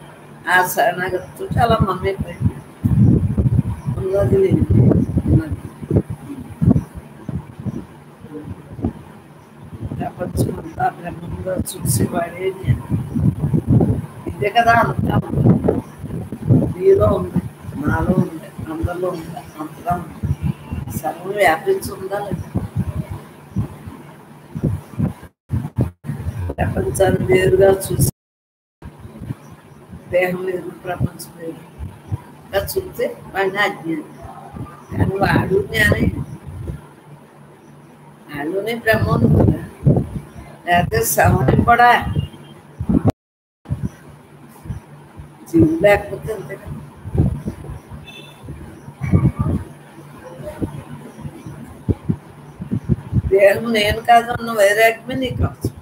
Speaker 1: ఆ శరణాగతితో అలా మమ్మీపోయింది. ఉన్నది నేను ఉన్నది. ప్రపంచం అంతా బ్రహ్మంలో చూసేవాడే నేను. ఇదే కదా అంతా ఉంది. నీలో ఉంది, నాలో ఉంది, అందరిలో ఉంది, అంతగా ఉంది. సర్వం వ్యాపించి ఉందా లేదా? ప్రపంచాన్ని వేరుగా చూసి దేహం లేదు, ప్రపంచం వేరుగా చూస్తే వాడిని అజ్ఞానం. కానీ వాడు జ్ఞానే. వాడునే బ్రహ్మ ఉంది కదా. లేకపోతే సమయం కూడా జీవులు లేకపోతే అంతే కదా. దేహం నేను కాదు అన్న వైరాగ్యమే నీకు అవసరం.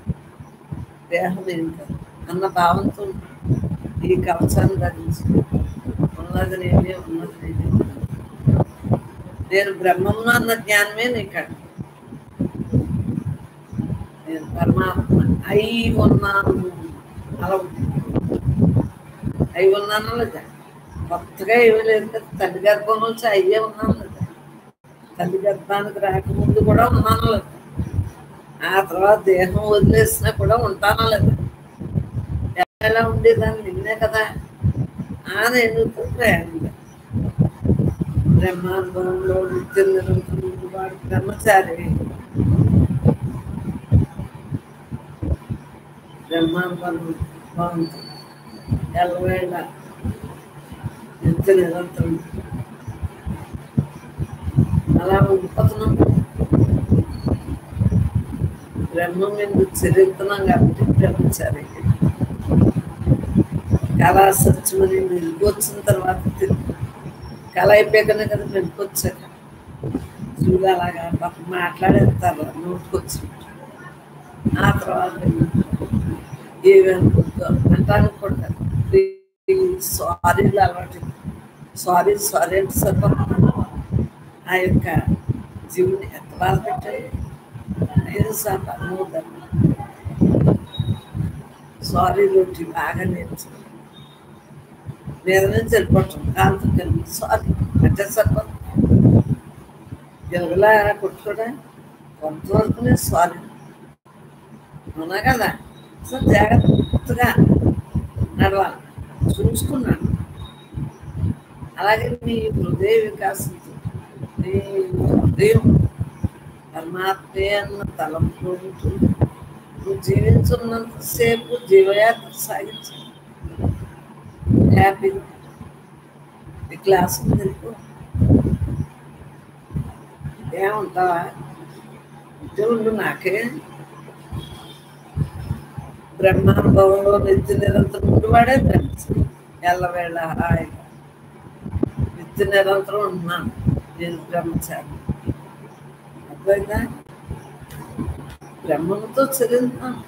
Speaker 1: దేహం నేను కాదు అన్న భావంతో ఈ కవచాన్ని ధరించి ఉన్నది నేనే, ఉన్నది నేనే, నేను బ్రహ్మమును అన్న జ్ఞానమే నీకు. నేను పరమాత్మ అయి ఉన్నాను. అలా అయి ఉన్నాను లేదా? కొత్తగా ఏమీ లేదు కదా. తల్లి గర్భం నుంచి అయ్యే ఉన్నాను లేదా? తల్లి గర్భానికి రాకముందు కూడా ఉన్నాను లేదా? ఆ తర్వాత దేహం వదిలేసినా కూడా ఉంటానా లేదా? ఎలా ఉండేదాన్ని నిన్నే కదా. నేను ప్రయాణంగా బ్రహ్మానుభవంలో నిత్య నిరంతరం వాడు బ్రహ్మచారి. బ్రహ్మానుభవంతో ఎల్లవేళ నిత్య నిరంతరం అలా ఉండిపోతున్నాం. బ్రహ్మం ఎందుకు చరిత్రనాం కాబట్టి బ్రహ్మచారి. కళ సత్యమని మెరుగు వచ్చిన తర్వాత కళ అయిపోయాకనే కదా మెరుగు వచ్చాక చూడు అలాగా పాప మాట్లాడేస్తారు నోటుకొచ్చి. ఆ తర్వాత ఏమనుకుంటా అంటానికి కూడా సారీలు అలవాటు. సారీ సారీ అంటే సరిపోతుంది. ఆ యొక్క జీవుని ఎంత బాధ పెట్టాయి. 5 సార్లు అనుమోదం సారీ రొట్టి బాగా నేర్చుకున్నాను. మీద నుంచి వెళ్ళిపోతాం కాలుతో కలిపి సారీ అంటే సరిపోతుంది. తెలుగులా కొట్టుకోడా కొంతవరకునే సారీ. అవునా కదా. సో జాగ్రత్తగా నడవాలి. చూసుకున్నాను. అలాగే నీ హృదయ వికాసంతో నీ హృదయం పరమాత్మే అన్న తలంపులో ఉంటుంది. నువ్వు జీవించున్నంతసేపు జీవయాత్ర సాగించాలి. హ్యాపీ ఈ క్లాసు తెలుపు ఏముంటావా ఇంటే ఉండు. నాకే బ్రహ్మానుభవంలో నిత్య నిరంతరం ఉండివాడే బ్రహ్మ. ఎల్లవేళ హాయిగా నిత్య నిరంతరం ఉన్నాను. నేను బ్రహ్మచారి. అర్థమైందా? బ్రహ్మంతో చదివినాను.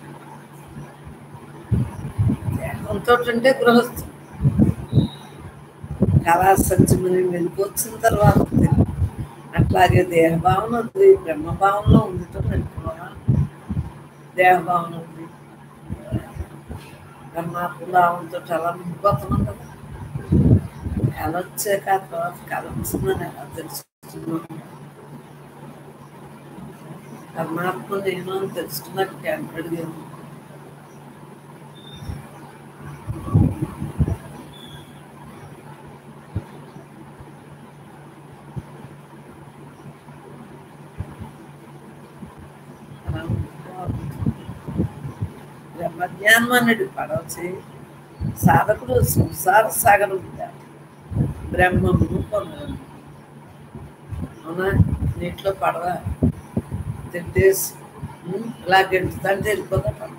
Speaker 1: దేహంతో అంటే గృహస్థు. కళా సత్యమని వెనుక వచ్చిన తర్వాత అట్లాగే దేహభావన ఉంది, బ్రహ్మభావంలో ఉండటం వెళ్ళిపోవాలి. దేహభావన ఉంది, బ్రహ్మాత్మభావంతో అలా ముందుపోతున్నాం కదా. కళ వచ్చాక ఆ తర్వాత కళ వస్తుందని ఎలా తెలుసుకున్నాం? పరమాత్మ నేను అని తెలుసుకున్నాక అడిగాను. జ్ఞానమనుడి పడవచి సాధకుడు సంసార సాగరం బ్రహ్మమును పొందడం. అవునా? నీటిలో పడవ తిట్టేసి ఇలా గెంటుతుంటే వెళ్ళిపోతా పడవ.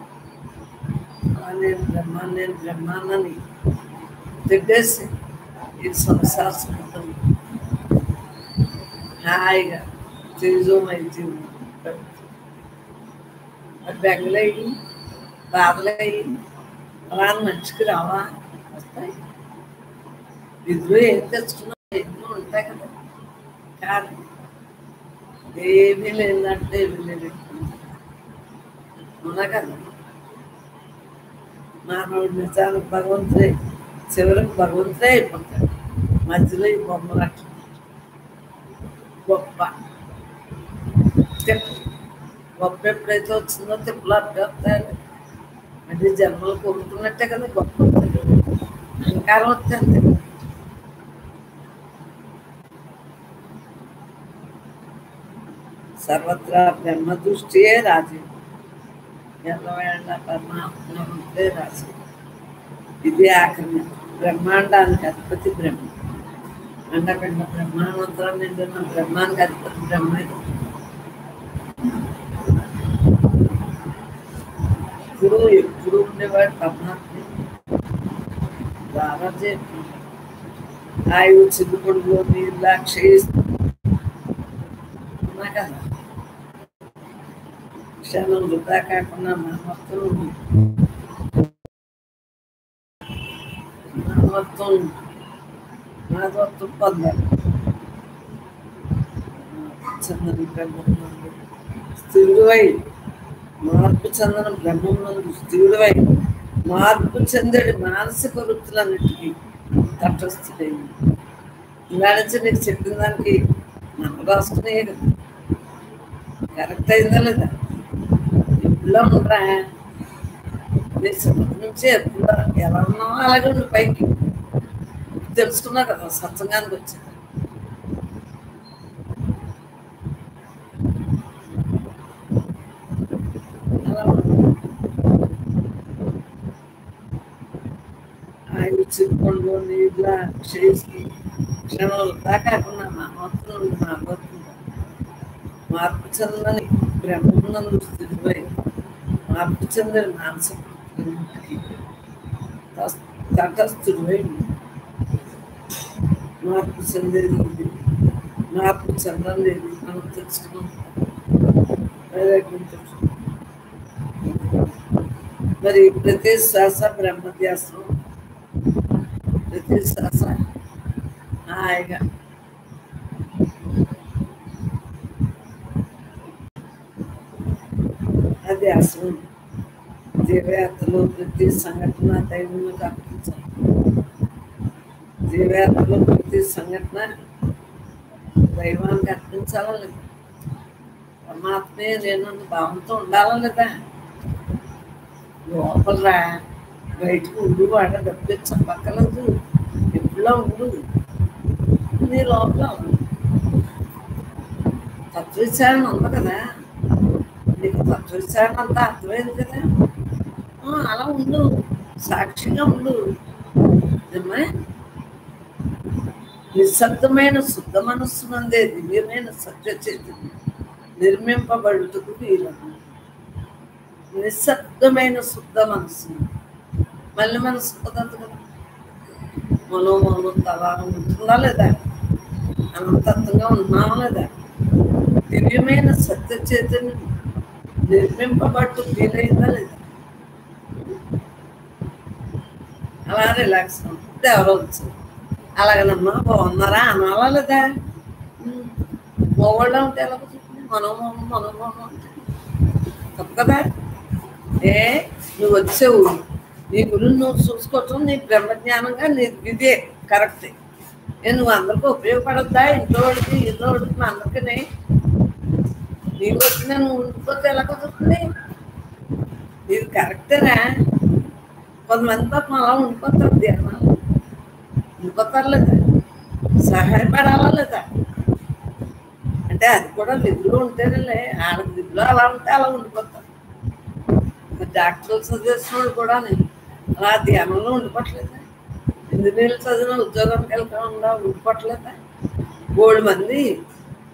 Speaker 1: నేను బ్రహ్మాన్నని తిట్టేసి ఇది సంసార సముద్రం హాయిగా తేజోమైతే బెంగళయ్యి బాధలయ్యి అలా మనిషికి రావా? వస్తాయి. విధులు ఏం తెచ్చుకున్నా ఎన్నో ఉంటాయి కదా. కానీ ఏమీ లేదంటే ఏమీ లేదు. అవునా కదా? మానవుడు నిజానికి భగవంతుడే, చివరికి భగవంతుడే అయిపోతాడు. మధ్యలో ఈ బొమ్మలు అట్లా గొప్ప గొప్ప ఎప్పుడైతే వచ్చిందో తిప్పులు అర్థం అంటే జన్మలు కోరుకున్నట్టే కదా గొప్ప అహంకారం వస్తే అంతే. సర్వత్రా బ్రహ్మ దృష్టియే రాజు. ఎల్లవేళ పరమాత్మే రాజు. ఇది ఆఖరి బ్రహ్మాండానికి అధిపతి బ్రహ్మ. అండపిండ బ్రహ్మానంతరం నిండున్న బ్రహ్మానికి అధిపతి బ్రహ్మ. ఎప్పుడు ఉండేవాడు పరమాత్మ. రారాజే ఆయువు చిన్న పొడుగు నీళ్ళ క్షయిస్తున్నా కదా. క్షణం వృధా కాకుండా మానవత్వం పొందాలి. చందని బ్రహ్మం స్థిరుడివై మార్పు చెందిన బ్రహ్మం నందు స్థిరుడివై మార్పు చెందడి మానసిక వృత్తులన్నిటికీ తటస్థుడైంది. ఇలా నుంచి నీకు చెప్పిన దానికి నమ్మ రాసుకునే కదా. కరెక్ట్ అయిందా లేదా? ఎప్పుడులా ఉండరా? నీ చిన్నప్పటి నుంచి ఎప్పుడు ఎలా ఉన్నావో అలాగే ఉండి పైకి తెలుసుకున్నా కదా సత్సంగానికి వచ్చాక. అలా ఆయన చిరుకొండలో నీళ్ళ క్షయిస్తూ క్షణాలు దాకాకుండా మానవత్వం మార్పు చెందని బ్రహ్మనందు స్థితిపై మార్పు చెందని మానసిక తటస్థుడిపై మార్పు చెందేది మార్పు చెందలేదు మనం తెలుసుకున్నాం. మరి ప్రతి శ్వాస బ్రహ్మధ్యాసం, ప్రతి శ్వాస హాయిగా అది అసలు జీవయాత్రలో ప్రతి సంఘటన దైవంలోకి అర్పించాలి. జీవయాత్రలో ప్రతి సంఘటన దైవానికి అర్పించాలా లేదా? పరమాత్మే నేనన్న భావంతో ఉండాలా లేదా? లోపలరా బయటకు ఉండు వాడ డబ్బు చెప్పక్కర్లేదు. ఎప్పుడులా ఉండు నీ లోపల తత్వవిచారణ ఉంది కదా. నీకు తత్వవిచారణ అంతా అర్థమైంది కదా. అలా ఉండు, సాక్షిగా ఉండు. నిశ్శబ్దమైన శుద్ధ మనస్సు నందే దివ్యమైన సత్య చైతన్యం నిర్మింపబడుటకు వీలను. నిశ్శబ్దమైన శుద్ధ మనస్సు మళ్ళీ మనసు కుదరదు కదా. మనోమౌనం తలారం ఉంటుందా లేదా? అనంతంగా ఉన్నామా లేదా? దివ్యమైన సత్య చైతన్యం నిర్మింపబట్టు వీలైందా లేదా? అలా రిలాక్స్ ఉంటుంది. ఎవరో వచ్చారు అలాగనమ్మా బాగున్నారా అనాలా లేదా? మొగోళ్ళ ఉంటే ఎలా కుదురుతుంది? మనోమౌనం అంటే తప్పు కదా. నువ్వు వచ్చావు, నీ గురించి నువ్వు చూసుకోవటం నీ బ్రహ్మజ్ఞానంగా నీ ఇదే కరెక్టే. నువ్వు అందరికీ ఉపయోగపడద్దా? ఇంట్లో వాడికి ఇంట్లో వాడికి అందరికీ నీకు వచ్చిన నువ్వు ఉండిపోతే ఎలా కుదురుతుంది? ఇది కరెక్టేనా? కొంతమంది పాపం అలా ఉండిపోతారు, ధ్యానాలు ఉండిపోతారు లేదా? సహాయపడాలా లేదా? అంటే అది కూడా విధులు ఉంటేనే, వాళ్ళకి విధులు అలా ఉంటే అలా ఉండిపోతారు. డాక్టర్లు చదివేసినోడు కూడా అలా ధ్యానంలో ఉండిపోవట్లేదా? ఇంజనీర్లు చదివిన ఉద్యోగానికి వెళ్తా ఉండిపోవట్లేదా? 3 మంది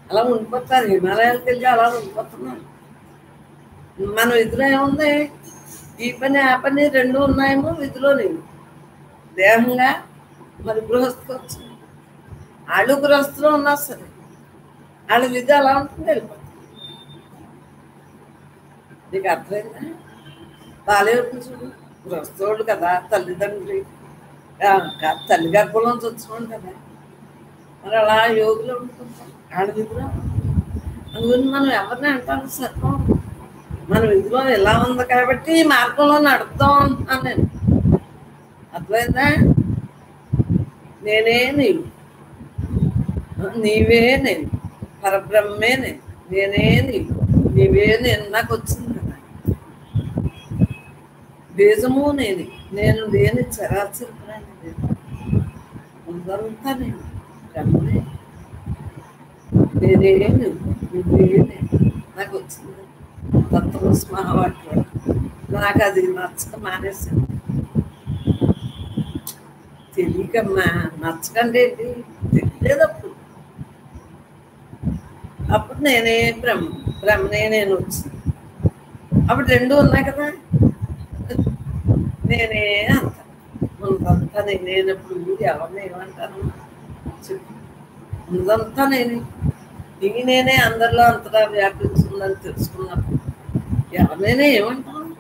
Speaker 1: అలా ఉండిపోతారు, హిమాలయాలకు వెళ్ళి అలా ఉండిపోతున్నారు. మన విధిలో ఏముంది? ఈ పని ఆ పని 2 ఉన్నాయేమో విధిలో. నేను దేహంగా మరి గృహస్థు వచ్చింది, వాళ్ళు గృహస్థులో ఉన్నా సరే వాళ్ళ విధి అలా ఉంటుంది, వెళ్ళిపోతుంది. నీకు అర్థమైందా? బాలేవుడు చూడు, గృహస్థుడు కదా, తల్లిదండ్రులు తల్లి గర్భంలోంచి వచ్చినాడు కదా, మరి అలా యోగులు ఉంటుకుంటాం వాళ్ళ విధిలో. అందుకని మనం ఎవరిని అంటాను సర్వం, మన విధిలో ఎలా ఉంది కాబట్టి ఈ మార్గంలో నడుపుతాం అంటున్నాను నేను. అర్థమైందా? నేనే నీవు, నీవే నేను, పరబ్రహ్మే నేను, నేనే నీవు, నీవే నేను. నాకు వచ్చింది కదా బీజము నేను, నేను లేని చరాచర ప్రాణి నేను, ఉందంతా నేను, బ్రహ్మే నేనే నువ్వు, నువ్వే నేను. నాకు వచ్చింది తత్వస్మహావాక్యం. నాకు అది నచ్చక మానేసింది. తెలియకమ్మా, నచ్చకండి ఏంటి, తెలియలేదు అప్పుడు నేనే బ్రహ్మనే నేను వచ్చింది. అప్పుడు 2 ఉన్నాయి కదా, నేనే అంత ముందంతా నేనేనప్పుడు ఎవరిని ఏమంటాను చెప్పు. ముందంతా నేనే అందరిలో అంతటా వ్యాపించిందని తెలుసుకున్నప్పుడు ఎవరినైనా ఏమంటాను?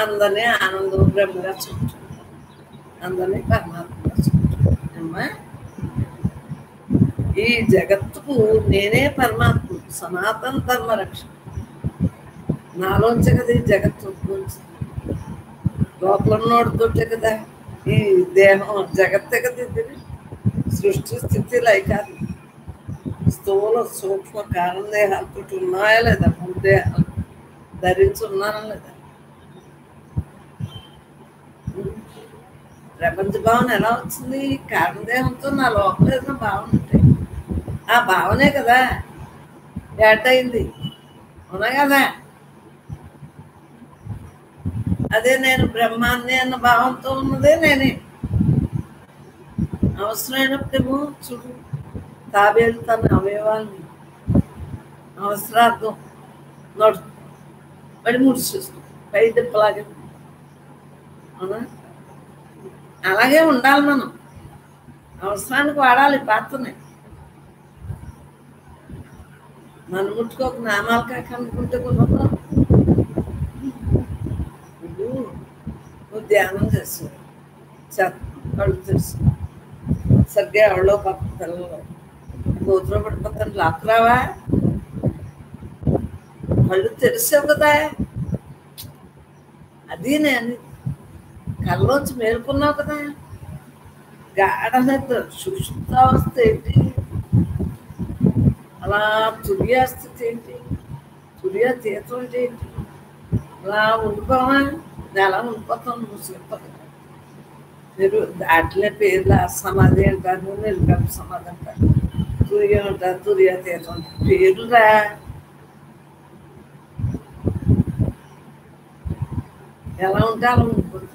Speaker 1: అందరినీ ఆనందం బ్రహ్మగా చుట్టూ, అందరినీ పరమాత్మగా చుట్టూ. అమ్మా, ఈ జగత్తుకు నేనే పరమాత్మ, సనాతన ధర్మ రక్ష. నాలోంచే కదా ఈ జగత్తు నుంచి, లోపలన్నోడితోటే కదా ఈ దేహం జగత్తే కదా. ఇది సృష్టి స్థితి లైకాలు స్థూల సూక్ష్మ కారణ దేహాలతో ఉన్నాయా లేదా? 3 దేహాలు ధరించి ఉన్నానా లేదా? ప్రపంచ భావన ఎలా వచ్చింది? కారణదేహంతో నా లోపల ఏదైనా భావన ఉంటాయి, ఆ భావనే కదా ఏటైంది, అవునా కదా? అదే నేను బ్రహ్మాన్ని అన్న భావంతో ఉన్నదే నేనే. అవసరమైనప్పుడేమో చూడు, తాబేలు తన అవయవాల్ని అవసరార్థం పడి ముడిచేస్తుంది, పై దిప్పలాగే. అవునా? అలాగే ఉండాలి మనం, అవసరానికి వాడాలి పాత్రని. మనం ముట్టుకోక నామాలు కాక అనుకుంటే కుదరదు. నువ్వు ధ్యానం చేస్తావు, కళ్ళు తెలుసు సరిగ్గా ఎవరో పక్క పిల్లలు గోతులో పడిపోతాను, లాక్కురావా? కళ్ళు తెరిసావు కదా, అది నేను కళ్ళలోంచి మేలుకున్నావు కదా. గాఢ నిద్ర, సుషుప్తావస్థ ఏంటి, అలా తుర్యాస్థితి ఏంటి, తుర్యాతీతం అంటే ఏంటి, అలా ఉండిపోవా? నేను అలా ఉండిపోతాను, నువ్వు చెప్పదు. మీరు దాంట్లో పేర్లు సమాధి అంటారు, నిర్గమ సమాధి అంటారు, తుర్యం అంటారు, తుర్యాతీతం అంటారు, పేర్లు రా. ఎలా ఉంటే అలా ఉండిపోతాను.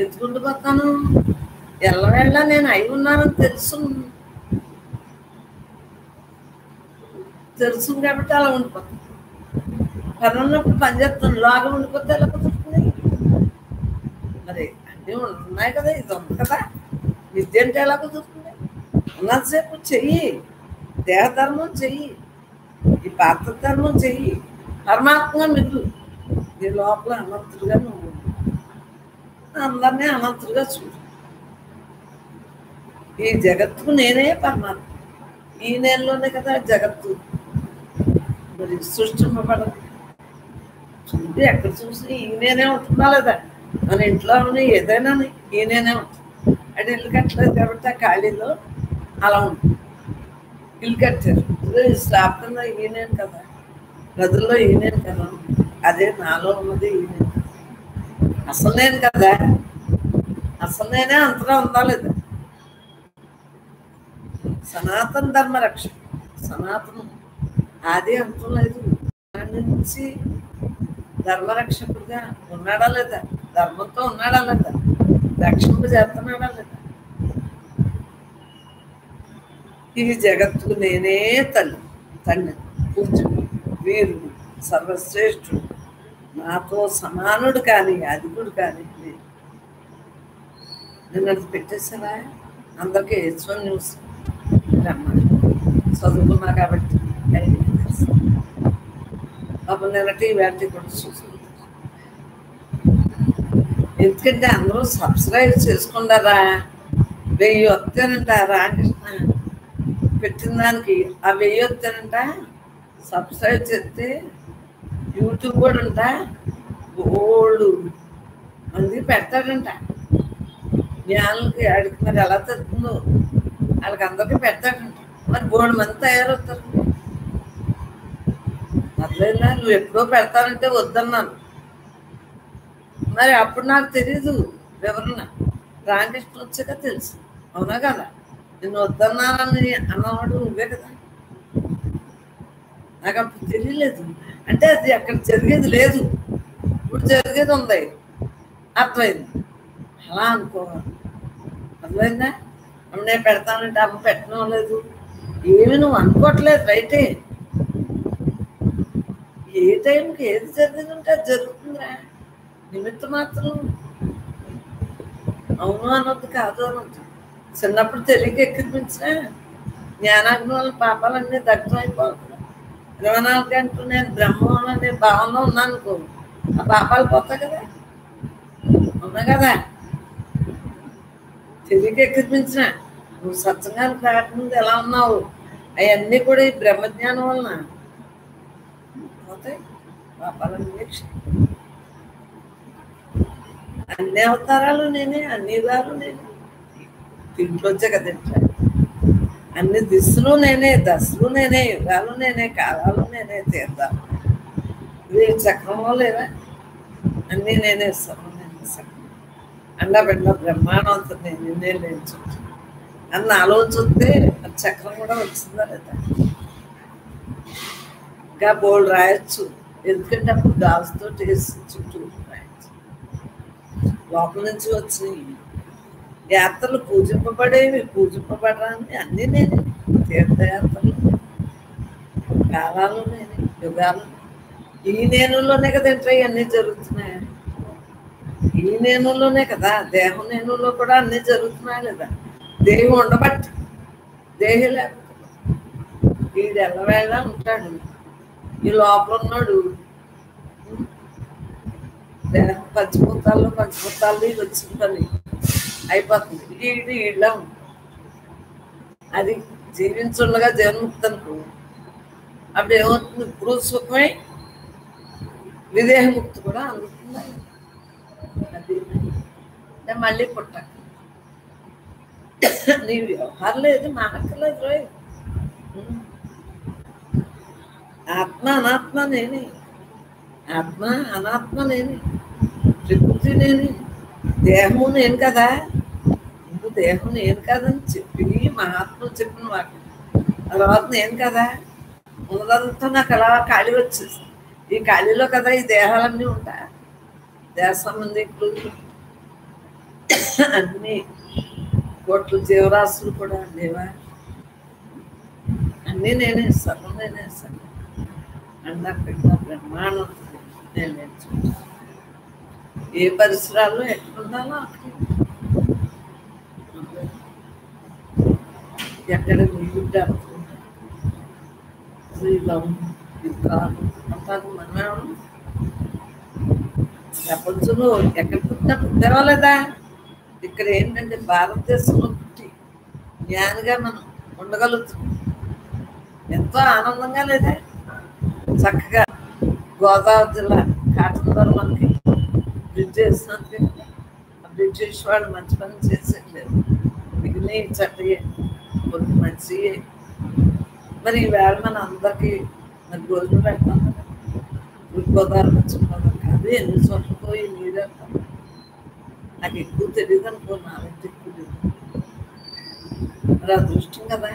Speaker 1: ఎందుకు ఉండిపోతాను? ఎల్లవేళ్ళ నేను అయి ఉన్నానని తెలుసు కాబట్టి అలా ఉండిపోతాను. పని ఉన్నప్పుడు పని చేస్తాను, లాగా ఉండిపోతే ఎలా కుదురుతుంది? మరి అన్నీ ఉన్నాయి కదా, ఇది ఉంది కదా, విద్య అంటే ఎలా కుదురుతుంది? ఉన్నంతసేపు చెయ్యి, దేహధర్మం చెయ్యి, ఈ పాత్ర ధర్మం చెయ్యి, పరమాత్మగా మిగులు. నీ లోపల అనంతుడుగా నువ్వు అందరినీ అనంతుడుగా చూడు. ఈ జగత్తుకు నేనే పరమాత్మ. ఈ నేలలోనే కదా జగత్తు మరి సృష్టింపబడదు. చూడు, ఎక్కడ చూసి ఈ నేనే ఉంటుందా లేదా? మన ఇంట్లో ఏదైనా ఈ నేనే ఉంటుంది. అంటే ఇల్లు కట్టలేదు కాబట్టి ఆ ఖాళీలో అలా ఉంటుంది. ఇల్లు కట్టారు, స్లాబ్ కింద ఈ నేను కదా, గదుల్లో ఈ నేను కదా, అదే నాలో ఉన్నది ఈ నేను. అసలు నేను కదా, అసలు నేనే అంతగా ఉందా లేదా? సనాతన ధర్మ రక్ష, సనాతనం ఆది అంతం లేదు. దాని నుంచి ధర్మరక్షకుడుగా ఉన్నాడా లేదా, ధర్మంతో ఉన్నాడా లేదా, రక్షింపు చేస్తున్నాడా లేదా. ఈ జగత్తుకు నేనే తల్లి, తండ్రి, పూజ్యుడు, వీరుడు, సర్వశ్రేష్ఠుడు, నాతో సమానుడు కానీ అధికుడు కానీ లేదు. నిన్న పెట్టేసారా అందరికీ H1 న్యూస్ రమ్మని చదువుకున్నా కాబట్టి తెలుసు. పాపం నిన్నటి వేటి కూడా చూసుకుంటారు. ఎందుకంటే అందరూ సబ్స్క్రైబ్ చేసుకుంటారా, 1000 వస్తానంట రామకృష్ణ పెట్టిన దానికి. ఆ 1000 వస్తానంట సబ్స్క్రైబ్ చేస్తే యూట్యూబ్ కూడా అంట ఓల్డ్ మంది పెడతాడంట. జ్ఞానులకి అడిగి మరి ఎలా తగ్గుతుందో వాళ్ళకి అందరికీ పెడతాడంట. మరి 3 మంది తయారవుతారు. అట్లయినా నువ్వు ఎప్పుడో పెడతానంటే వద్దన్నాను. మరి అప్పుడు నాకు తెలీదు వివరణ, రామకృష్ణ వచ్చాక తెలుసు. అవునా కదా, నిన్ను వద్దన్నానని అన్నవాడు నువ్వే కదా. నాకు అప్పుడు తెలియలేదు. అంటే అది అక్కడ జరిగేది లేదు, ఇప్పుడు జరిగేది ఉంది, అర్థమైంది. అలా అనుకోవాలి. అర్థమైందా? నేను పెడతానంటే అమ్మ పెట్టడం లేదు, ఏమి నువ్వు అనుకోవట్లేదు. రైటే, ఏ టైంకి ఏది జరిగేది ఉంటే అది జరుగుతుందిరా. నిమిత్త మాత్రం అవును అనొద్దు, కాదు అనొద్దు. చిన్నప్పుడు తెలియక ఎక్కిపించిన జ్ఞానాగ్ని వల్ల పాపాలన్నీ దగ్ధం అయిపోతుంది. 24 గంటలు నేను బ్రహ్మం అనే భావంలో ఉన్నాను అనుకో, ఆ పాపాలు పోతాయి కదా. అవునా కదా, తెలియక ఎక్కిపించిన నువ్వు సత్సంగానికి రాకముందు ఎలా ఉన్నావు అవన్నీ కూడా ఈ బ్రహ్మజ్ఞానం వలన పోతాయి. పాపాలన్నీ అన్ని అవతారాలు నేనే, అన్ని వారు నేనే. దీంట్లో వచ్చే కదా అన్ని దిశలు నేనే, దశలు నేనే, యుగాలు నేనే, కాలాలు నేనే, తీర్థాలు ఇది చక్రంలో లేదా అన్నీ నేనే. సర్వం నేనే, సర్వం అండా బిడ్డ బ్రహ్మాండం అంతా నేనే లేని చుట్టూ అన్న ఆలోచిస్తే చక్రం కూడా వచ్చిందా లేదా. ఇంకా బోల్డ్ రాయొచ్చు, ఎందుకంటే అప్పుడు గాజుతో టేస్ట్ చుట్టూ రాయొచ్చు. లోపల నుంచి వచ్చినాయి యాత్రలు పూజింపబడేవి, పూజింపబడరాని అన్నీ నేనే. తీర్థయాత్రలు, కాలాలు నేనే, యుగాలు ఈ నేనులోనే కదా ఏంటో అన్నీ జరుగుతున్నాయి. ఈ నేనులోనే కదా, దేహం నేనులో కూడా అన్నీ జరుగుతున్నాయి లేదా. దేహం ఉండబట్టి, దేహం లేకపోతే వీడు ఎల్లవేళ ఉంటాడు. ఈ లోపల ఉన్నాడు దేహం పంచభూతాల్లో వచ్చిన పని అయిపోతుంది. ఈళ్ళ అది జీవించుండగా జీవన్ముక్తి అనుకో, అప్పుడు ఏమవుతుంది, ఇప్పుడు సుఖమై విదేహముక్తి కూడా అందుతుంది. అది అంటే మళ్ళీ పుట్టక నీ వ్యవహారం లేదు, మానక్కర్లేదు రోయ్. ఆత్మ అనాత్మ నేనే, ఆత్మ అనాత్మ నేనే, ప్రకృతి నేనే, దేహము నేను కదా. ముందు దేహం నేను కదని చెప్పి మహాత్ములు చెప్పిన వాటి తర్వాత నేను కదా. ఉన్నదంతా నాకు అలా ఖాళీ వచ్చేసి, ఈ ఖాళీలో కదా ఈ దేహాలన్నీ ఉంటాయి. దేహ సంబంధికులు అన్ని కోట్ల జీవరాశులు కూడా లేవా, అన్నీ నేనే, సర్వం నేనే. సర్వం అండా పెట్టిన బ్రహ్మాండం నేను నేర్చుకుంటాను. ఏ పరిసరాల్లో ఎక్కడ ఉండాలో అక్కడ, ఎక్కడ నీళ్ళు అనుకుంటా శ్రీలం వికారం అంటారు. మనం ప్రపంచంలో ఎక్కడ పుట్టినా లేదా. ఇక్కడ ఏంటంటే భారతదేశంలో పుట్టి జ్ఞానిగా మనం ఉండగలుగుతున్నాం. ఎంతో ఆనందంగా లేదా. చక్కగా గోదావరి జిల్లా కాటన్ ధర మనకి బ్రిడ్జ్ వేసినందుకే బ్రిటిష్ వాళ్ళు మంచి పని చేసేట్లేదు, మిగిలిన చట్టయే కొన్ని మంచి. మరి ఈవేళ మన అందరికీ మరి భోజనం పెడతాం కదా, గోదావరి పశ్చిమ గోదావరి కాదు, ఎన్ని చోట్ల పోయి నీరు వెళ్తాం. నాకు ఎక్కువ తెలియదు అనుకో, నాలంటే ఎక్కువ తెలియదు. మరి అదృష్టం కదా,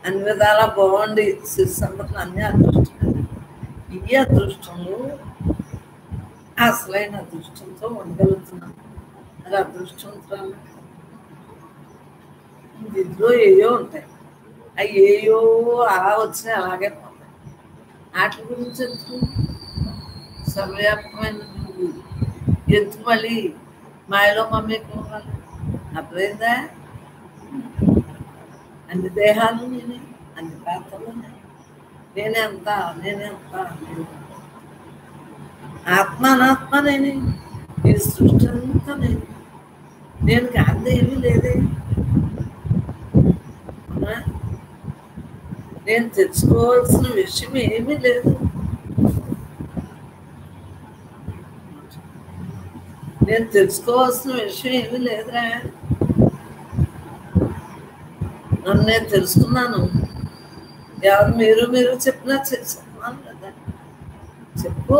Speaker 1: అన్ని విధాలా బాగుండి సిరి సంపదలు అన్నీ అదృష్టం కదా. ఈ అదృష్టంలో అసలైన అదృష్టంతో ఉండగలుగుతున్నాను. అది అదృష్టవంతురాలు. ఇందులో ఏయో ఉంటాయి, అవి ఏయో అలా వచ్చినాయి అలాగే పోతాయి. వాటి గురించి ఎందుకు? సర్వవ్యాపకమైన నువ్వు ఎందుకు మళ్ళీ మాయలో మమ్మీకోవాలి? అర్థమైందా? అన్ని దేహాలు నేనే, అన్ని పాత్రలు నేనే అంతా, నేనే అంతా, ఆత్మ అనాత్మ నేనే, ఈ సృష్టి అంతా నేను కాదు ఏమీ లేదే. నేను తెలుసుకోవాల్సిన విషయం ఏమీ లేదు. నేను తెలుసుకోవాల్సిన విషయం ఏమీ లేదురా. నన్ను నేను తెలుసుకున్నాను. ఎవరు మీరు చెప్పినా తెలుసుకున్నాను కదా. చెప్పు,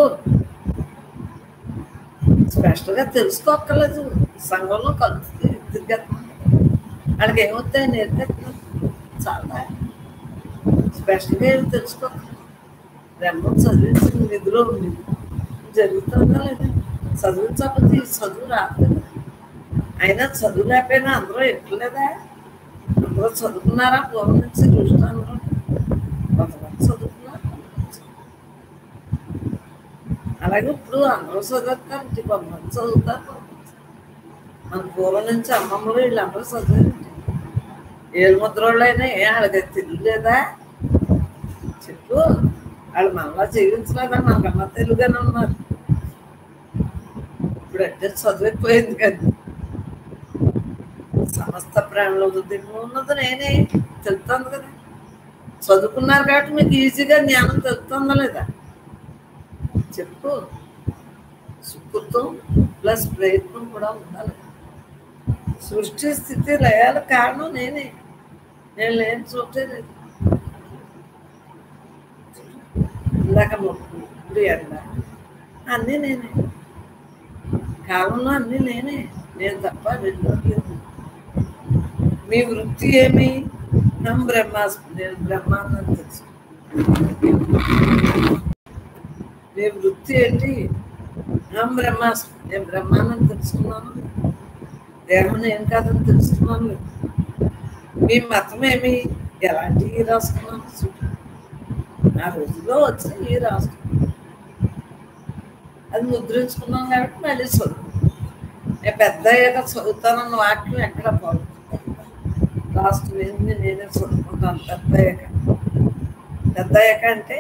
Speaker 1: స్పెషల్గా తెలుసుకోక్కర్లేదు. సంఘంలో కలుస్తుంది తిరిగేస్తున్నాను. వాళ్ళకి ఏమవుతాయి నేర్పేస్తున్నాను చాలా. స్పెషల్గా ఏమి తెలుసుకోక్కర్లేదు. బ్రహ్మం చదివించిన నిధిలో ఉంది, జరుగుతుందా లేదా? చదివించకపోతే ఈ చదువు రాదు కదా. అయినా చదువు లేకపోయినా అందరూ ఎక్కలేదా? అందరూ చదువుకున్నారా? పూర్వం నుంచి చూస్తాను, కొంతమంది చదువుకున్నారు. అలాగే ఇప్పుడు అందరూ చదువుతారు, కొంతమంది చదువుతారు. మన పూర్వం నుంచి అమ్మమ్మలు వీళ్ళందరూ చదివారు. ఏళ్ళు ముద్రోళ్ళైనా వాళ్ళకి తెలియలేదా? చెప్పు, వాళ్ళు మనలా జీవించలేదా? మనకన్నా తెలుగుగానే ఉన్నారు. ఇప్పుడు అంటే చదువు ఎక్కువైంది కదా. సమస్త ప్రాణులు ఉన్నది నేనే, తెలుస్తుంది కదా. చదువుకున్నారు కాబట్టి మీకు ఈజీగా జ్ఞానం తెలుస్తుందా లేదా? చెప్పు. సుకృతం ప్లస్ ప్రయత్నం కూడా ఉండాలి. సృష్టి స్థితి లయాల కారణం నేనే, నేను లేని చోటే లేదు. ఇందాక ఇప్పుడు ఎండ అన్నీ నేనే, కాలంలో అన్నీ నేనే, నేను తప్ప వెళ్ళలేదు. మీ వృత్తి ఏమి? బ్రహ్మాస్మి, నేను బ్రహ్మాండం తెలుసు. మీ వృత్తి ఏంటి? బ్రహ్మాస్మి, నేను బ్రహ్మాండం తెలుసుకున్నాను. దేహం ఏం కాదని తెలుసుకున్నాను. మీ మతం ఏమి? ఎలాంటివి రాసుకున్నాను? ఆ రోజుల్లో వచ్చి రాసుకున్నాను. అది ముద్రించుకున్నాం కాబట్టి మళ్ళీ చదువు. నేను పెద్ద అయ్యాక చదువుతానన్న వాక్యం ఎక్కడ పోదు. లాస్ట్ ఏంది నేనే చదువుకుంటాను పెద్ద అయ్యాక అంటే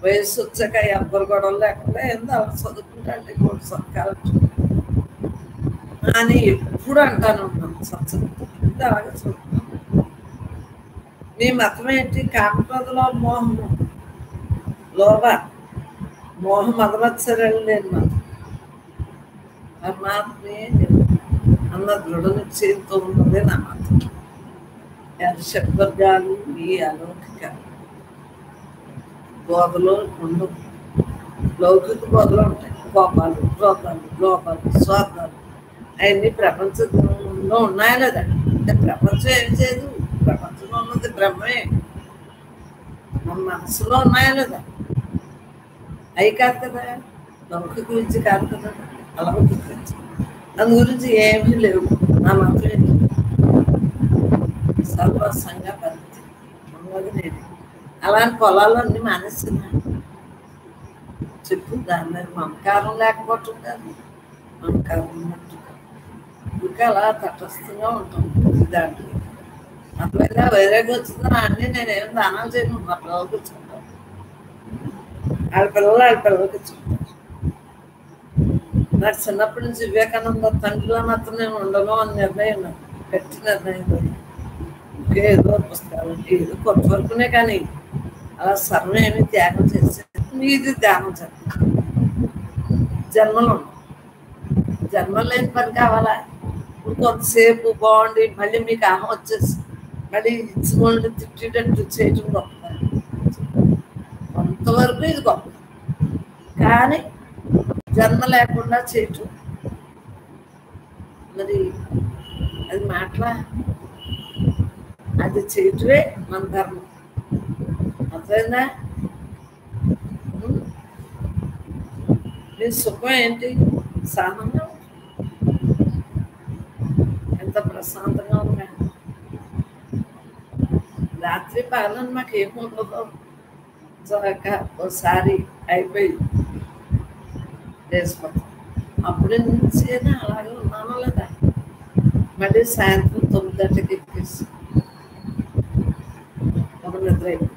Speaker 1: వయసు వచ్చాక ఎవ్వరు గొడవలు లేకుండా ఏందో అలా చదువుకుంటా అంటే కూడా సత్కారం అని ఎప్పుడు అంటాను. సత్సంగా అలాగే చదువుతున్నాను. మీ మతం ఏంటి? కామపదలో మోహము, లోభ, మోహం మదమత్సరాలు లేని మతం. పరమాత్మే అన్న దృఢ నిశ్చయంతో ఉన్నదే నా మతం. షడ్వర్గాలు ఈ అలౌకిక బోధలు ఉండవు. లౌకిక బోధలు ఉంటాయి. కోపాలు, క్రోధాలు, లోపాలు, స్వార్థాలు అవన్నీ ప్రపంచంలో ఉన్నాయా లేదా? అంటే ప్రపంచం ఏం చేయదు. ప్రపంచంలో ఉన్నది బ్రహ్మే. మన మనసులో ఉన్నాయా లేదా? అవి కాదు కదా, లౌకిక విద్య కాదు కదా, అలౌకిక విద్య. అందు గురించి ఏమీ లేవు. నా మాత్రమే సర్వసంగా పరిస్థితి ఉన్నది నేను. అలాంటి పొలాలు అన్నీ మానేస్తున్నాను. చెప్పు, దాని మీద మమకారం లేకపోవటం కాదు, మమకారం ఉన్నట్టు ఇంకా అలా తటస్థంగా ఉంటుంది. దాంట్లో అట్లా వైరాగ్యం వచ్చిందా అన్నీ నేనేం దానాలు చేయను. మా పిల్లలకి వచ్చుకుంటాను, వాళ్ళ పిల్లలకి వచ్చుకుంటారు. నాకు చిన్నప్పటి నుంచి వివేకానంద తండ్రిలో మాత్రం నేను ఉండను అని నిర్ణయం, గట్టి నిర్ణయం. ఏదో పుస్తకాలు ఏదో కొంత వరకునే, కానీ అలా సర్వం ఏమి త్యాగం చేస్తే మీది ధ్యానం చేస్తాను. జన్మలు జన్మలు లేని పని కావాలా? ఇప్పుడు కొంతసేపు బాగుండి మళ్ళీ మీకు ఆహం వచ్చేసి మళ్ళీ ఇచ్చుకోండి తిట్టేటట్టు చేయటం గొప్ప. కొంతవరకు ఇది గొప్ప, కానీ జన్మ లేకుండా చేయటం మరి అది మాట్లా, అది చేయటమే మన ధర్మం. అర్థమైందా? నీ సుఖం ఏంటి? సహనంగా ఎంత ప్రశాంతంగా ఉన్నా. రాత్రి పగలని మాకు ఏముండదు, చక్కగా ఒకసారి అయిపోయి వేసిపోతాం. అప్పుడు నుంచి అలాగే ఉన్నానో లేదా, మళ్ళీ సాయంత్రం 9 ఎక్కేసి ఒక నిద్ర అయిపోయింది.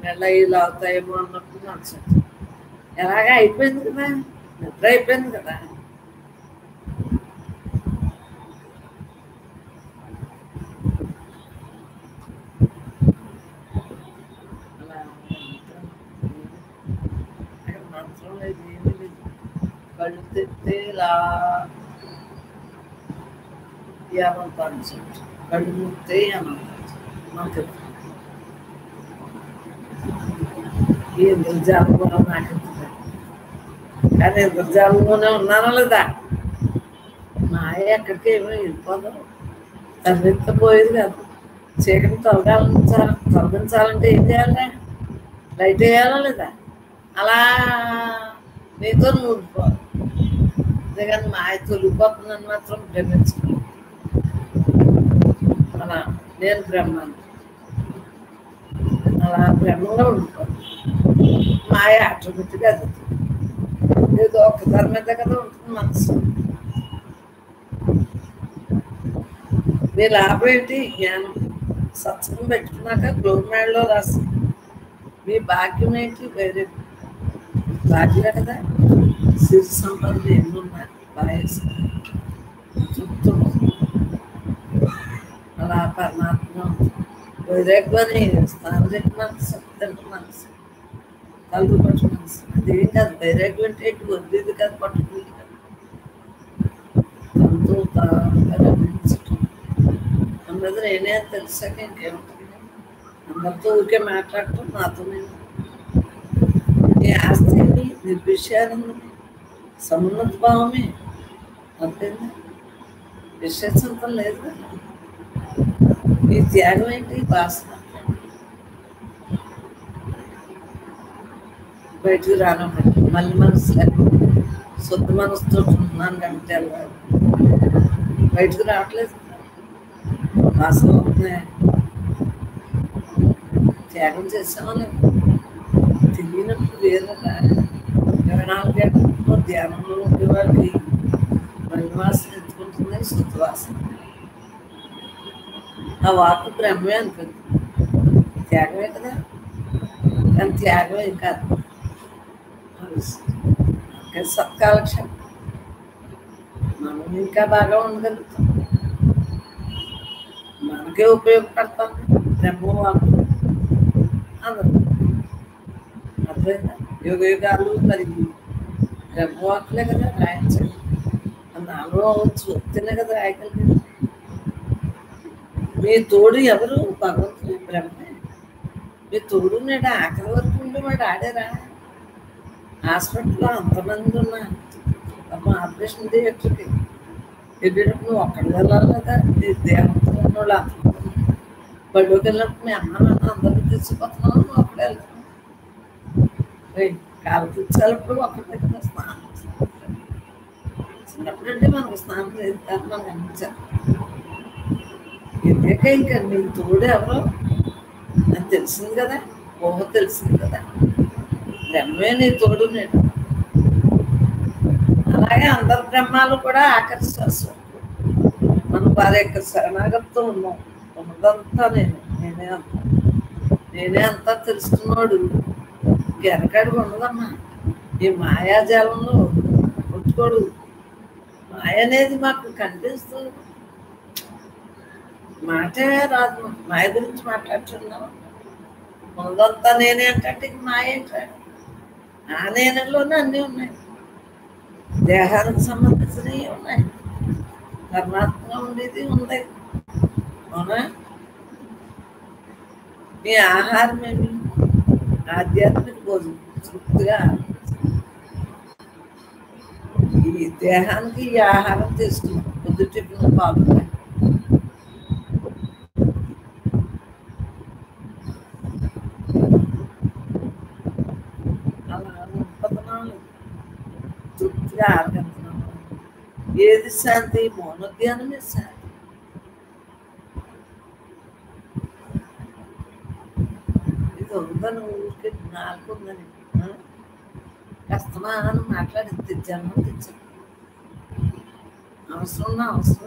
Speaker 1: నెల ఇలా అవుతాయేమో అన్నప్పుడు నచ్చదు. ఎలాగా అయిపోయింది కదా, నిద్ర అయిపోయింది కదా. అలా అక్కడ మంత్రం లేదు, ఏమీ లేదు. కళ్ళు తెస్తే ఇలా ఏమంటాను, కళ్ళు ముక్తే ఏమంటాను మాకు. ఈ ఇంద్రజాలం కూడా నాకు కానీ ఇంద్రజాలంలోనే ఉన్నానో లేదా, మాయ ఎక్కడికి ఏమో వెళ్ళిపోదు. తల్లితో పోయేది కాదు. చీకటి తొలగించాలంటే ఏం చేయాలి? లైట్ వేయాలా లేదా? అలా నీతో ఊడిపోవాలి. అంతేగాని మాయ తొలిగిపోతుందని మాత్రం భ్రమించుకోవాలి. అలా నేను బ్రహ్మాన్ని అలా బ్రహ్మంగా ఉండిపోవాలి. మాయ ఆటోమేటిక్గా అది ఏదో ఒక దాని మీద కదా ఉంటుంది మనసు. మీ లాభం ఏంటి? జ్ఞానం. సత్సంగం పెట్టుకున్నాక గవర్నమెంట్లో రాసి మీ భాగ్యం ఏంటి? వేరే భాగ్యమే కదా. సిరి సంపదలు ఎన్ని ఉన్నాయి బాగా చుట్టూ. అలా పరమాత్మ వైరాగ్యాన్ని స్నానం చెట్టు మనసు, తింటు మనసు, కలుగు పట్టు మనసు. అదేం కాదు. వైరాగ్యం అంటే ఏంటి? వద్దేది కాదు, పట్టుకుంది కదా. తనతో రమించటం అన్నది నేనే తెలిసాక ఇంకేముంటుంది. అందరితో ఊరికే మాట్లాడటం నాతో నేను. నీ ఆస్తిని నిర్విషయానందమే, సమున్నత భావమే. అంతేందా? విశేషంతం లేదు కదా. ఈ త్యాగం ఏంటి? వాసన. బయటకు రాను మళ్ళీ మనసు శుద్ధ మనసుతో ఉంటున్నాను అంటే బయటకు రావట్లేదు. వాసన అవుతున్నాయి. త్యాగం చేసామో లేదు. తెలియనప్పుడు వేరే 24 గంటలు ధ్యానంలో ఉండేవాళ్ళకి మళ్ళీ వాసన ఎత్తుకుంటుంది, శుద్ధ వాసన. ఆ వాకు బ్రహ్మే అనుకుంది. త్యాగమే కదా. కానీ త్యాగమే కాదు, సత్కాలక్షేమం. మనం ఇంకా బాగా ఉండగలుగుతాం, మనకే ఉపయోగపడతాం. బ్రహ్మవాకు అందరూ అర్థమైందా? యుగాలు మరి బ్రహ్మవాకులే కదా రాయించండి. నాలో వస్తేనే కదా రాయగలిగింది. మీ తోడు ఎవరు? భగవంతుడు, బ్రహ్మే. మీ తోడు నేడు ఆఖరి వరకు ఉండి వాడు ఆడారా? హాస్పిటల్లో అంతమంది ఉన్నా ఆపరేషన్ థియేటర్కి వెళ్ళేటప్పుడు నువ్వు ఒక్కడి వెళ్ళాలి కదా. నీ దేహంతో ఉన్న వాళ్ళు అంతమంది. బడిలోకి వెళ్ళినప్పుడు మీ అమ్మ నాన్న అందరినీ తీసుకుపోతున్నావు, నువ్వు అక్కడే వెళ్తున్నావు. కాలు తెచ్చేటప్పుడు ఒక్కడే కదా స్నానం. చిన్నప్పుడంటే మనకు స్నానం లేదు కానీ మనం గమనించాలి. ఎందుకే ఇంకా నీ తోడు ఎవరో అని తెలిసింది కదా. ఊహ తెలిసింది కదా. బ్రహ్మే నీ తోడు నేను. అలాగే అందరి బ్రహ్మాలు కూడా ఆకర్షిస్తారు. మనం వారి యొక్క శరణాగతితో ఉన్నాం. ఉన్నదంతా నేనే అంతా తెలుసుకున్నాడు. వెనకడుగు ఉండదమ్మా. ఈ మాయాజాలంలో కొట్టుకోడు. మాయ అనేది మాకు కనిపిస్తుంది. మాటే రాదు. మాయ గురించి మాట్లాడుతున్నాం. ఉన్నదంతా నేనే అంటే మాయ ఏంటాడు? ఆ నేనలోనే అన్నీ ఉన్నాయి. దేహానికి సంబంధించినవి ఉన్నాయి, పరమాత్మగా ఉండేది ఉంది. అవునా? మీ ఆహారం ఏమి? ఆధ్యాత్మిక భోజనం. తృప్తిగా ఈ దేహానికి ఈ ఆహారం తీసుకున్నాం. పొద్దు టిఫిన్ బాగుంటాయి. ఆరగంటున్నాము. ఏది శాంతి? మౌనధ్యానమే శాంతి. ఇది ఉందని ఊరికి నాలుగుందని కష్టమా అని మాట్లాడితే జన్మం తెచ్చాను. అవసరం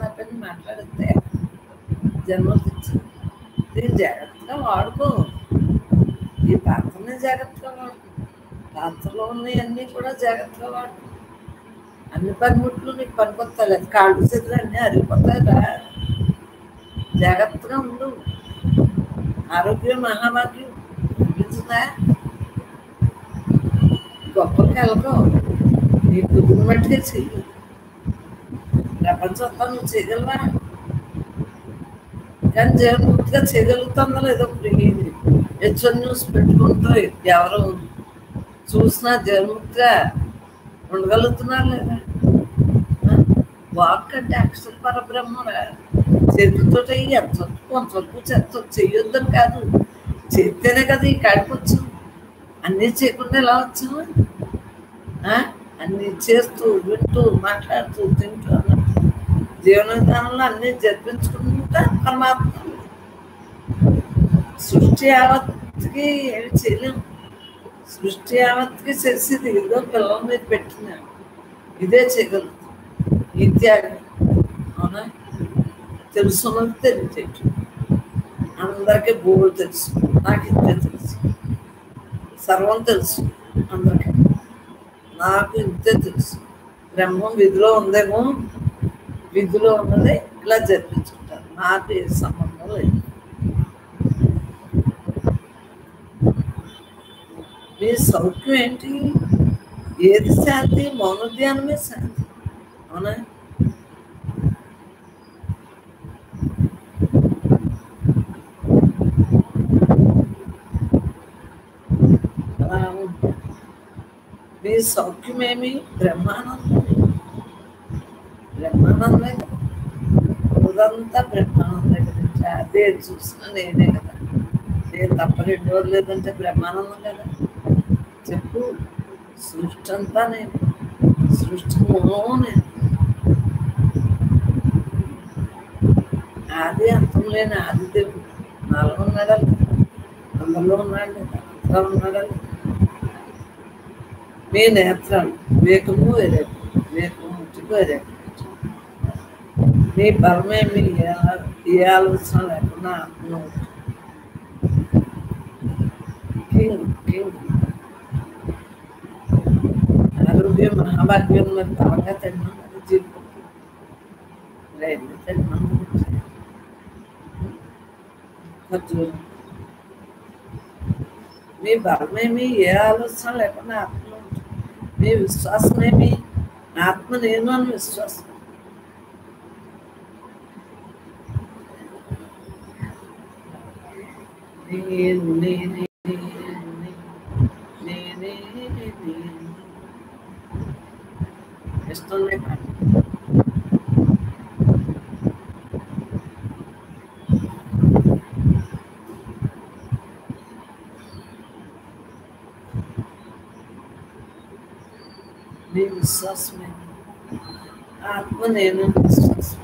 Speaker 1: లేకపోతే మాట్లాడితే జన్మం తెచ్చాను. దీన్ని జాగ్రత్తగా వాడుకో. ఈ పాత్రని జాగ్రత్తగా వాడుకో. పాత్రలో ఉన్నవన్నీ కూడా జాగ్రత్తగా వాడుకో. అన్ని పనిముట్లు నీకు పనికొత్తలేదు. కాళ్ళు చేతులు అన్నీ అరిగిపోతాయిరా. జాగ్రత్తగా ఉండు. ఆరోగ్యం మహాభాగ్యం. అనిపించుదా? గొప్పకి వెళ్ళకో. నీ కుటుంబ మట్టిగా చెయ్యి. ప్రపంచం అంతా నువ్వు చేయగలవా? కానీ జగన్ముక్తిగా చేయగలుగుతుందో లేదో హెచ్ఎన్ న్యూస్ పెట్టుకుంటూ ఎవరు చూసినా జగన్ముక్తిగా ఉండగలుగుతున్నారు లేదా? వాక్ అంటే అక్షర పరబ్రహ్మరా. చేతులతో ఎంత కొంతవరకు చెయ్యొద్దని కాదు, చేస్తేనే కదా ఈ కాడికొచ్చు. అన్నీ చేయకుండా ఎలా వచ్చాము? అన్నీ చేస్తూ వింటూ మాట్లాడుతూ తింటూ జీవన విధానంలో అన్నీ జరిపించుకుంటా పరమాత్మ. సృష్టి యావత్తుకి ఏమి చేయలేము. సృష్టి యావత్తుకి చేసేది ఏదో పిల్లల మీద పెట్టినా ఇదే చేయగలుగుతాం. ఈ త్యాగం అవునా? తెలుసున్నది తెలియటట్టు. అందరికీ భూములు తెలుసు, నాకు ఇంతే తెలుసు. సర్వం తెలుసు అందరికీ, నాకు ఇంతే తెలుసు. బ్రహ్మం విధిలో ఉందేమో, విధిలో ఉన్నది ఇలా జరిపించుకుంటారు. నాకు ఏ సంబంధం లేదు. మీ సౌఖ్యం ఏంటి? ఏది శాంతి? మౌనధ్యానమే శాంతి. అవునా? మీ సౌఖ్యమేమి? బ్రహ్మానందం. బ్రహ్మానందమే కదా. రోజంతా బ్రహ్మానందే కదా. అదే చూసినా నేనే కదా. నేను తప్ప రెండు రోజులు లేదంటే బ్రహ్మానందం కదా. చెప్పు. సృష్టి అంతా నేను, సృష్టి మూలం నేను. ఆది అంతం లేని ఆది దేవుడు నాలో ఉన్నాడా? అందరిలో ఉన్నాడు లేదా? అంతా ఉన్నాడా? మీ నేత్రాలు వేకము వేరేపు, వేకము ముట్టుకు వేరేపు. మీ బలమేమి ఏ ఆలోచన లేకుండా ఆత్మ ఆరోగ్యం మహాభాగ్యం. మరి బలంగా తిన్నాం అది జీవితం లేదు. తిన్నాం ఖర్జూరం. మీ బలమేమి ఏ ఆలోచన లేకుండా ఆత్మలో ఉంటుంది. మీ విశ్వాసమేమి? ఆత్మ నేను అని విశ్వాసం. నేను నేనే నేనే ఇష్టం లేక నీ విశ్వాసమే. ఆత్మ నేను విశ్వాసం.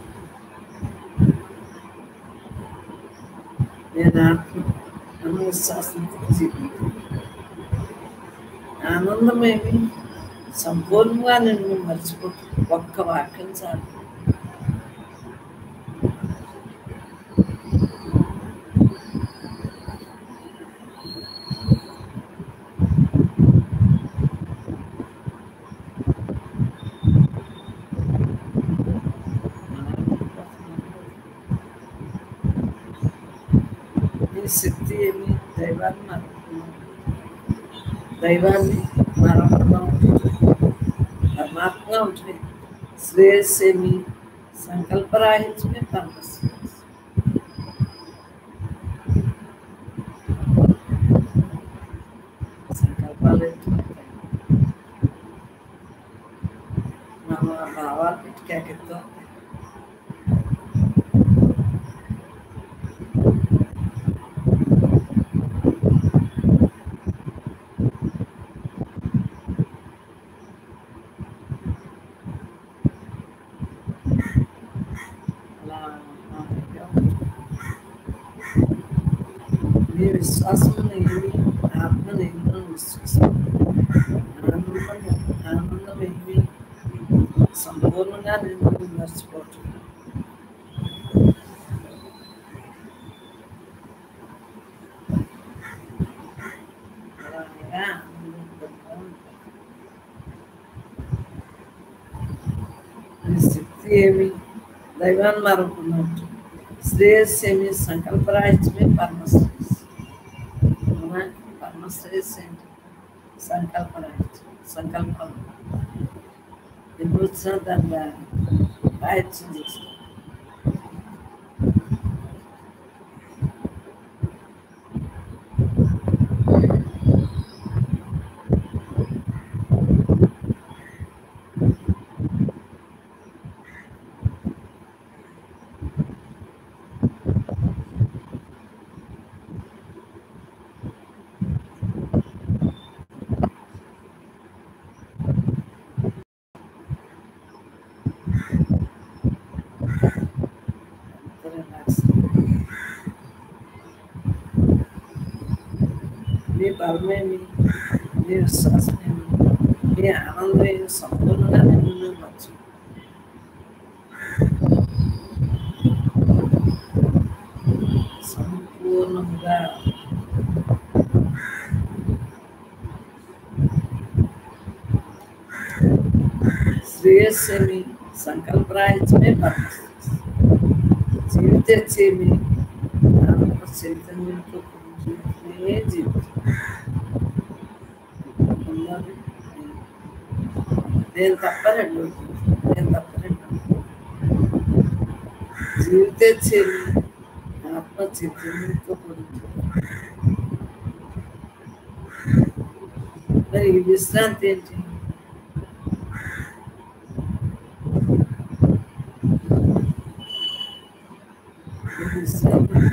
Speaker 1: నేను ఆత్మ అన్న విశ్వాసంతో జీవితం. ఆనందమేమి? సంపూర్ణంగా నిన్ను మర్చిపోతు. ఒక్క వాక్యం చాలు. నీ శక్తి ఏమి? దైవాన్ని మరణంగా ఉంటుంది, పరమాత్మగా ఉంటుంది. శ్రేయస్సేమి? సంకల్పరాహిత్యమే పరమశ్రేయస్. సంకల్పాలు మనం ఆ భావాలు పెట్టి కేకెత్తాం. మీ విశ్వాసం ఏమి, ఆత్మ నేను విశ్వాసం, ఆనందం ఏమి, సంపూర్ణంగా నేను మర్చిపోవటం. అలాగా మీ శక్తి ఏమి, దైవాన్ని మరొకున్నట్టు. శ్రేయస్సు ఏమి, సంకల్పరాహిత్యమే పరమశ్రేయస్సు. పరమశ్రేయస్సు ఏంటి? సంకల్పరాహిత్యం. సంకల్పం ఎప్పుడు వచ్చినా దాన్ని రాహిత్యం చేసుకో. మీ బలమేమి, మీ విశ్వాసమేమి, మీ ఆనందమేమి, సంపూర్ణంగా నేను మర్చి సంపూర్ణంగా శ్రేయస్సేమి, సంకల్పరాహిత్యమే పరమశ్రేయస్సు. జీవితేమి, ఆత్మ చైతన్యంతో జీవితమే జీవితం. నేను తప్ప రెండు, నేను తప్ప రెండు. జీవితేమి, ఆత్మ చైతన్యంతో కూడింది. మరి ఈ విశ్రాంతి ఏంటి? విశ్రాంతి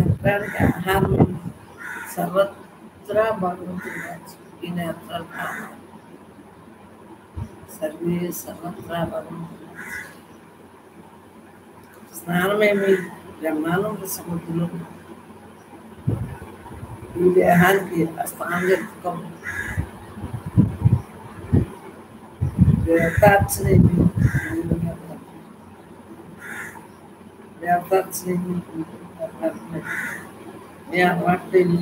Speaker 1: ఎకరానికి ఆహారం సర్వత్రా భగవంతుడు ఈ నేత్రాలు కావాలి. సర్వత్రా భగవంతుడు. స్నానమేమి, బ్రహ్మానంద సముద్రంలో ఈ దేహానికి స్నానం చెప్పుకోము. దేవతార్చనేమి, దేవతార్చనేమి, మీ అలవాట్లేని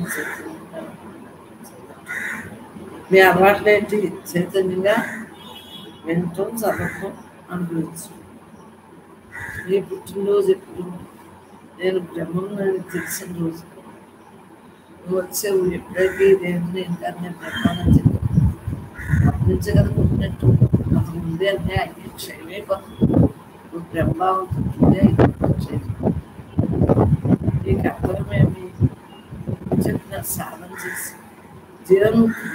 Speaker 1: మీ అలవాట్లేంటి? చైతన్యంగా వినటం, చదవటం, అనుభవించడం. మీ పుట్టినరోజు ఎప్పుడు? నేను బ్రహ్మను తెలిసిన రోజు. నువ్వు వచ్చావు ఎప్పుడైతే దేవుని ఇంకా నేను బ్రహ్మానని చెప్పి అప్పటి నుంచే కదా పుట్టినట్టు. అసలు ముందే అంటే అయ్యే క్షయమైపోతుంది. నువ్వు బ్రహ్మావంతుంటే క్షయం. నీ కర్తవ్యమేమి? చెప్పిన సాధన చేసి జీవన్ముక్తి.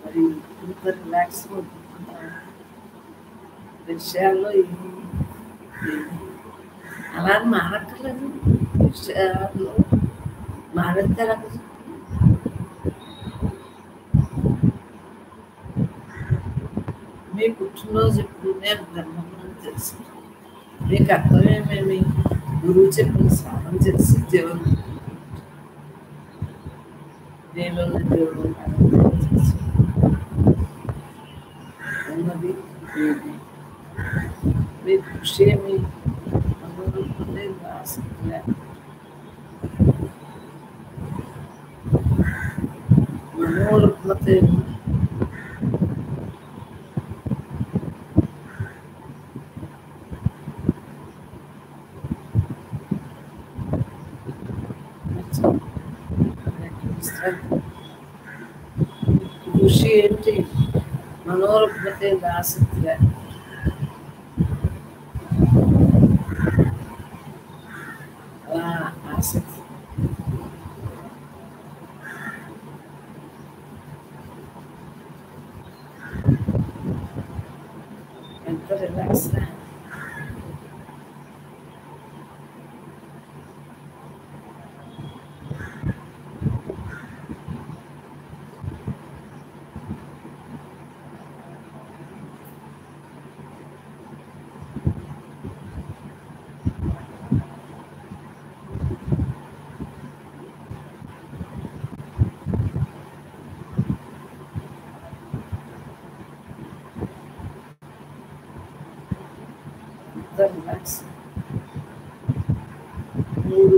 Speaker 1: మరి ఇంత రిలాక్స్ విషయాల్లో అలా మారక్కర్లేదు. విషయాల్లో మారేస్తే మీ పుట్టినరోజు ఎప్పుడు? నేను బ్రహ్మని తెలుసు. మీ కర్తవ్యమేమి? గురువు చెప్పిన సాధన చేసి దేవుడు నేను దేవుడు ఉన్నది ఏది? మీ కృషి ఏమి? ఆసక్తి మనోరుగ్మత కృషి ఏంటి? మనోరుగ్మత ఆసక్తి ఆసక్తి. ఎంత రిలాక్స్ ఎంత రిలాక్స్. మూడు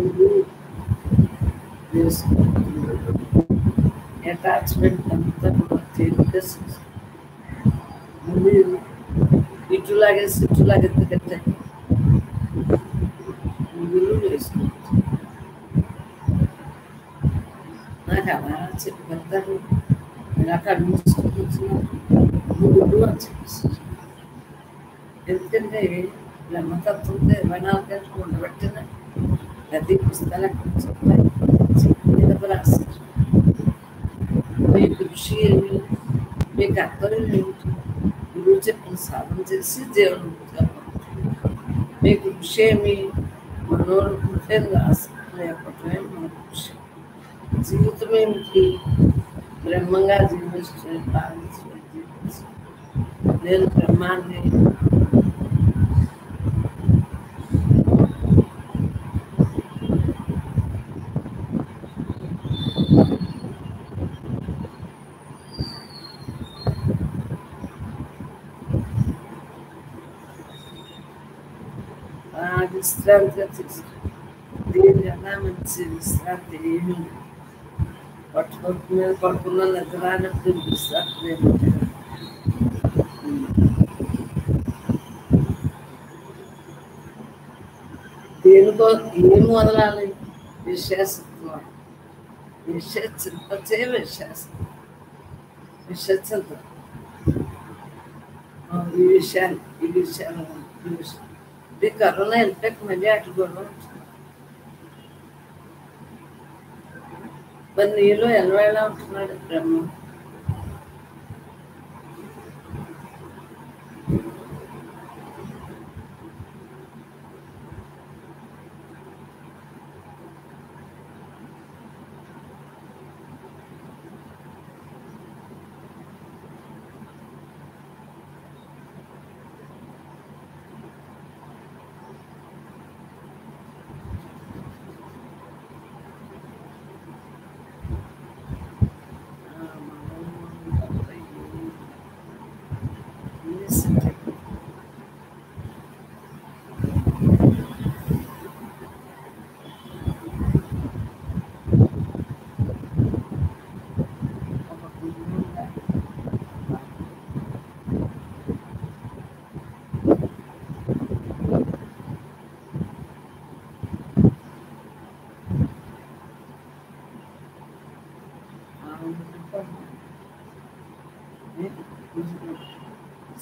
Speaker 1: అటాచ్మెంట్ అంతా కూడా తేలిగ్గా మీరు ఇటులాగేసి ఇటులాగే ఎందుకంటే ముగ్గురు వేసుకోవచ్చు. నాకు అలా చెప్పి పెడతారు, ఇలా కళ్ళు మూసుకొని ముగ్గురు అని చెప్పేసి. ఎందుకంటే బ్రహ్మతత్వంతో 24 గంటలు ఉండబట్టిన ప్రతి పుస్తకాలు అక్కడ చెప్తాయి రాస్తారు. మీ కృషి ఏమి, మీ కర్తవ్యం ఏమిటి, గురువు చెప్పిన సాధన చేసి దేవుని మీ కృషి ఏమి, మనోరుకుంటే లేకపోతే మన కృషి. జీవితం ఏమిటి, బ్రహ్మంగా జీవించే నేను బ్రహ్మాన్ని విశ్రాంతిగా తీసుకు. దీనికన్నా మంచి విశ్రాంతి ఏమి పట్టుకొట్టు మీద పడుకున్న నిద్ర రానప్పుడు విశ్రాంతి ఏమిటి. దేనికో ఏం వదలాలి, విశ్వాసత్వం. విశ్వసింపచే విశ్వాసం, విశ్వసించదు. ఈ విషయాలు ఇది కరోనా ఇన్ఫెక్ట్ మళ్ళీ అటు కూడా ఉంటుంది. మరి నీలో ఎలా ఉంటున్నాడు బ్రహ్మ.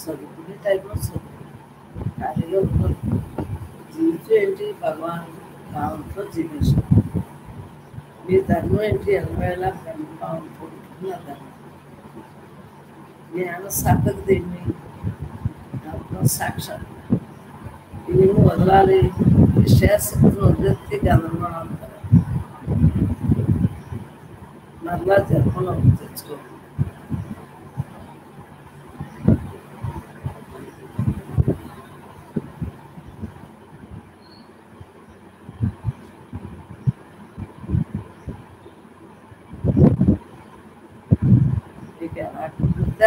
Speaker 1: చదువుకునే టైంలో చదువు, ఖాళీలో జీవితం ఏంటి, భగవాన్ భావంతో జీవించడం. మీ ధర్మం ఏంటి, ఎనభైలా బ్రహ్మభావంతో ఉంటుంది నా ధర్మం. జ్ఞాన సాధక దేన్ని ఆత్మ సాక్షాత్. ఇవి వదలాలి, విశ్వాసత్వం వదిలితే గతంలో అంటారు. మరలా జన్మలో తెచ్చుకోవాలి.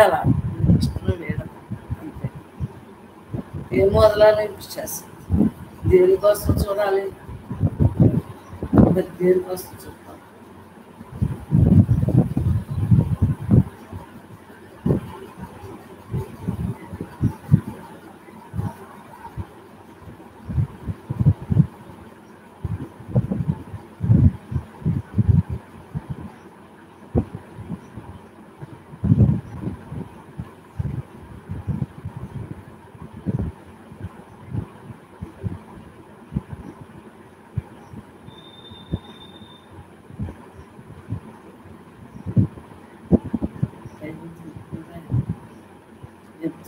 Speaker 1: అలా ఇష్టం వేయడం అంతే. ఏం వదలాలి, విశ్వాసం. దేనికోసం చూడాలి, మరి దేనికోసం చూడాలి.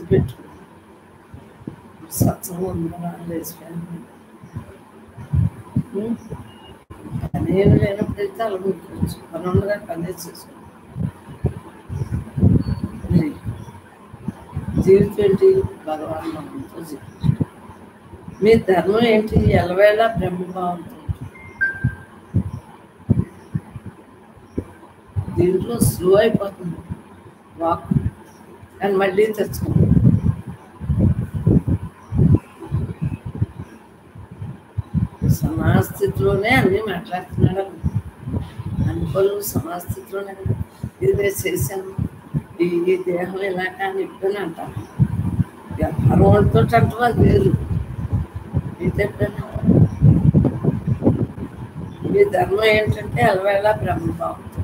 Speaker 1: పెట్టుకో. సత్సంగం ఉందా లేచిపోయాను. నేను లేనప్పుడైతే అలా కూర్చోవచ్చు. పని ఉండగా పని చేసుకో. జీవితం ఏంటి? భగవాన్ నామంతో జీవితం. మీ ధర్మం ఏంటి? ఎలవేళ బ్రహ్మభావంతో. దీంట్లో స్లో అయిపోతుంది వాక్, కానీ మళ్ళీ తెచ్చుకుంది. సమాస్థితిలోనే అన్నీ మాట్లాడుతున్నాడు. అనుకోలు సమాస్థితిలోనే కదా. ఇది నేను చేశాను, ఈ దేహం ఇలా కానీ ఇప్పుడని అంటాను. వ్యవహారం వాళ్ళతో అంటారు, అది వేరు. ఇది ఎప్పుడైనా మీ ధర్మం ఏంటంటే అలవేళ బ్రహ్మభావంతో.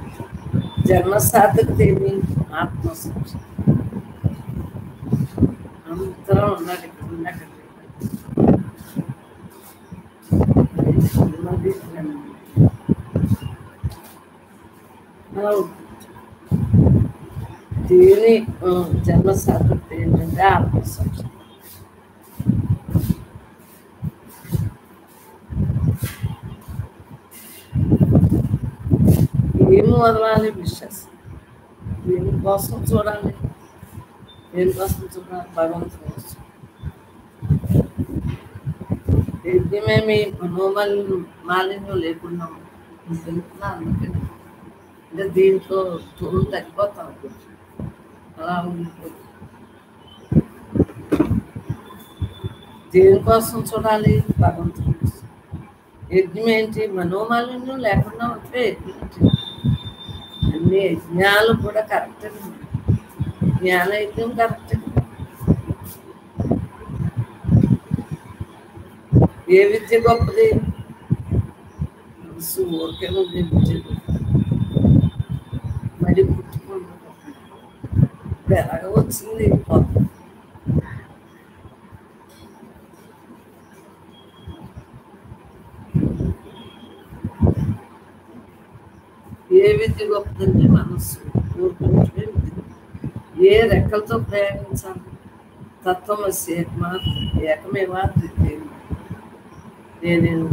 Speaker 1: జన్మ సాధక ఏమి? ఆత్మసాక్షి. అంతరం ఉన్నాడు, ఇక్కడ ఉన్నాడు. దీని జన్మ సాధక ఏంటంటే ఆత్మసాక్షి. ఏమి వదలాలి? విశ్వాసం. దేనికోసం చూడాలి? దేనికోసం చూడాలి? భగవంతుని కోసం. యజ్ఞమేమి మాలిన్యం లేకుండా తెలుపుతున్నా. అందుకని అంటే దీంట్లో తోడు తగ్గిపోతాం. అలా ఉండిపోతుంది. దేనికోసం చూడాలి? భగవంతుని కోసం. యజ్ఞం ఏంటి? మనోమాలిన్యం లేకుండా ఉంటే యజ్ఞం ఏంటి? అన్ని యజ్ఞాలు కూడా కరెక్ట్. జ్ఞాన యజ్ఞం కరెక్ట్. ఏ విద్య గొప్పది? మనసు ఓకే ఉంది. విద్య మళ్ళీ పుట్టుకుంటుంది. ఇప్పుడు ఎలాగ వచ్చింది? ఏ విద్య గొప్పదంటే మనస్సు ఊరుకుంటే విద్య. ఏ రెక్కలతో ప్రయాణించాలి? తత్వమసి ఏకమేవా ద్వితీయం. నేను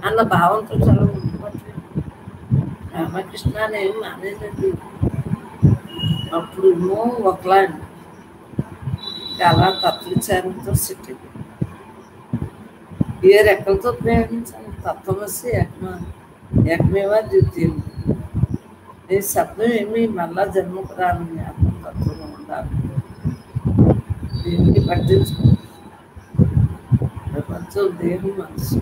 Speaker 1: అన్న భావంతో చాలా ఉండిపోతుంది. రామకృష్ణ అనేవి మానేదండి. అప్పుడు ఒకలా అలా తత్వవిచారంతో సిట్టి. ఏ రెక్కలతో ప్రయాణించాలి? తత్వమసి ఏకమేవా ద్వితీయం. ఈ శబ్దం ఏమి మళ్ళా జన్మకు రాని ఆత్మతత్వంలో ఉండాలి. దీన్ని పట్టించుకో. ప్రపంచం దేహం మనసు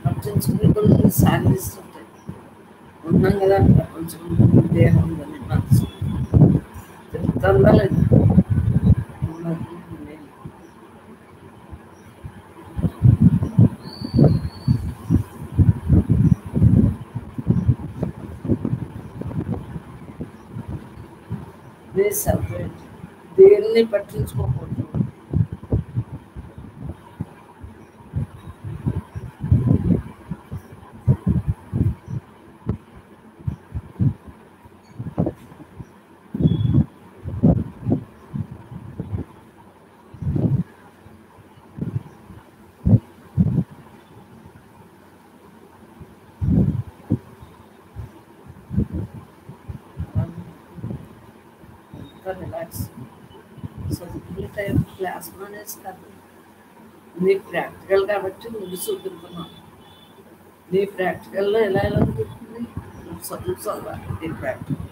Speaker 1: పట్టించుకుని కొన్ని సాగిస్తుంటాయి. ఉన్నాం కదా ప్రపంచం, దేహం ఉందని మనసు చెప్తుందా లేదా? సపరేట్. దేన్ని పట్టించుకోకూడదు. రిలాక్స్. చదువుకునే టైం క్లాస్ మానేసి కాదు. నీ ప్రాక్టికల్ కాబట్టి ముందు చూపించుకున్నావు. నీ ప్రాక్టికల్లో ఎలా కుదురుతుంది? చదువు చదవాలి. నీ ప్రాక్టికల్.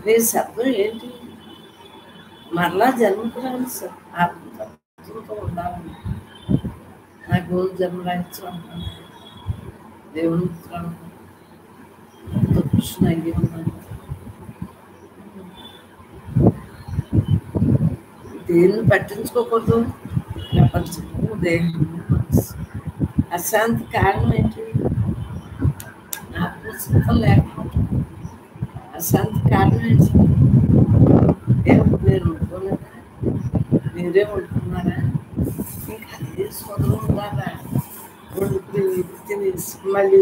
Speaker 1: నీ శబ్దం ఏంటి? మరలా జన్మకు రాని ఆత్మతత్వంతో ఉండాలని. నాకు జన్మ రాయించు అంటాను. దేవుని కృష్ణ అయ్యి ఉన్నాను. దేన్ని పట్టించుకోకూడదు. ప్రపంచము దేహము మనసు. అశాంతి కారణం ఏంటి? ఆత్మసుఖం లేకపోవడం. అశాంతి కారణం ఏంటి? నేను ఉండుకోలేదా? మీరే ఉంటున్నారా? ఇంకా అదే సోదరు ఉండాలా? వండుకుని తినేసి మళ్ళీ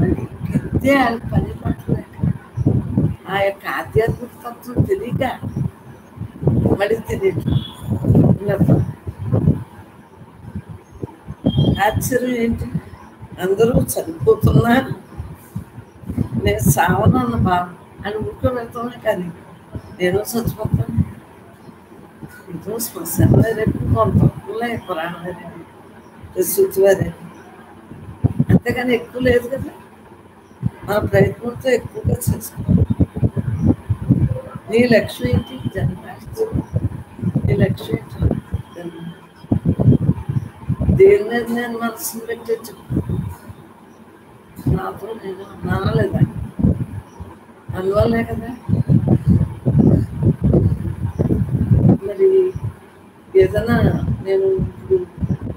Speaker 1: మళ్ళీ అంతే వాళ్ళ పని పట్టలేక ఆ యొక్క ఆధ్యాత్మిక తత్వం తెలియక మళ్ళీ తెలియదు. ఆశ్చర్యం ఏంటి, అందరూ చనిపోతున్నా నేను సావనన్న బాధ అని ఊరుకోబెడతానే, కానీ నేను చచ్చిపోతాను. ఇదో శ్మశానంలో రేపు కొంతలే పురాణం శుచివారే, అంతేగాని ఎక్కువ లేదు కదా. మన ప్రయత్నంతో ఎక్కువగా చేసుకోవాలి. నీ లక్ష్యం ఏంటి? జన్మాష్టమి. నీ లక్ష్యం ఏంటి? జన్మ. దేని మీద నేను మనసుని పెట్టచ్చు. నాతో నేను నానలేదా, అందువల్లే కదా. మరి ఏదైనా నేను ఇప్పుడు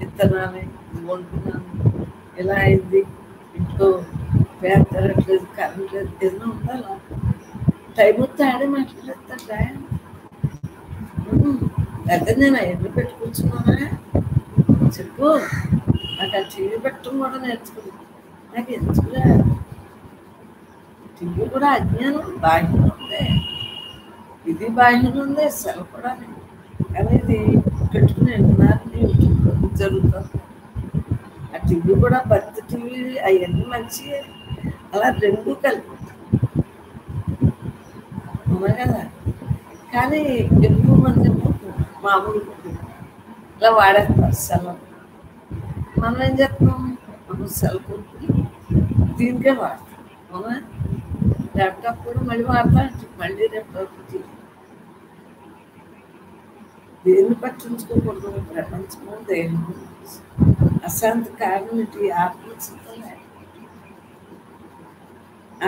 Speaker 1: విత్తనాన్ని వండుకున్నాను, ఇలా అయింది, ఇంట్లో ఫ్యాన్ తిరగట్లేదు, కరెంట్ లేదు, ఏదైనా ఉండాలా? టైం వస్తే ఆడే మాట్లాడేస్తా. అయితే నేను అవన్నీ పెట్టుకుంటున్నానా చెప్పు. నాకు ఆ టీవీ పెట్టడం కూడా నేర్చుకున్నాను. నాకు ఎందుకురా టీవీ కూడా అజ్ఞానం, బాహ్యం ఉంది, ఇది బాహ్యం ఉంది, సెల్ కూడా. కానీ ఇది పెట్టుకుని యూట్యూబ్లో జరుగుతుంది. ఆ టీవీ కూడా భక్తి టీవీ అవన్నీ మంచిగా, అలా రెండు కలిపి ఉన్నా కదా. కానీ ఎక్కువ మంది మామూలు ఇలా వాడేస్తారు సెల్. మనం ఏం చేస్తాం, మనం సెల్ ఫోన్ దీనికే వాడతాం. అవునా? ల్యాప్టాప్ కూడా మళ్ళీ వాడతా, మళ్ళీ ల్యాప్టాప్ దేన్ని పట్టించుకోకూడదు. ప్రపంచము దేహము అశాంతి కారణం ఏంటి? ఆత్మచింతలే.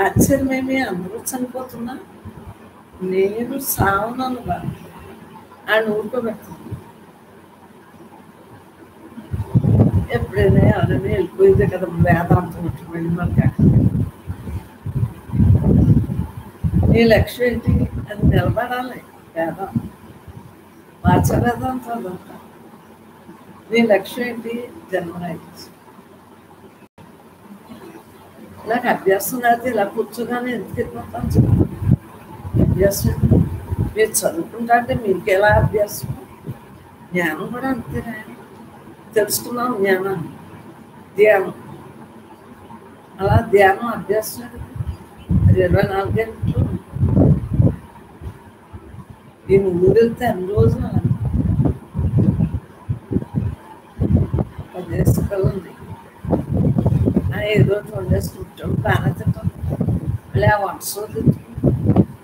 Speaker 1: ఆశ్చర్యమేమి, అందరూ చనిపోతున్నా నేను సావనను బాధ అని ఊరుకోబెడతాను. ఎప్పుడైనా ఎవరైనా వెళ్ళిపోయిందే కదా వేదాంతం మళ్ళీ మనకి అక్కడ. నీ లక్ష్యం ఏంటి? అది నిలబడాలి. వేదాంతం వాచ వేదాంతం అంట. నీ లక్ష్యం ఏంటి? జన్మరాహిత్యం. నాకు అభ్యాసం లేకపోతే ఇలా కూర్చోగానే ఎందుకు వెళ్ళిపోతాను చెప్పు. అభ్యాసం మీరు చదువుకుంటా అంటే మీకు ఎలా అభ్యాసం? జ్ఞానం కూడా అంతేనా? తెలుసుకున్నాం జ్ఞానాన్ని, ధ్యానం. అలా ధ్యానం అభ్యాసం అది 24 గంటలు. నేను ఊరెళ్తే అన్ని రోజులు 10 కళ్ళు ఉంది. ఏదో వండేసుకుంటాం, బాగానే తింటాం, మళ్ళీ ఆ వంట సోది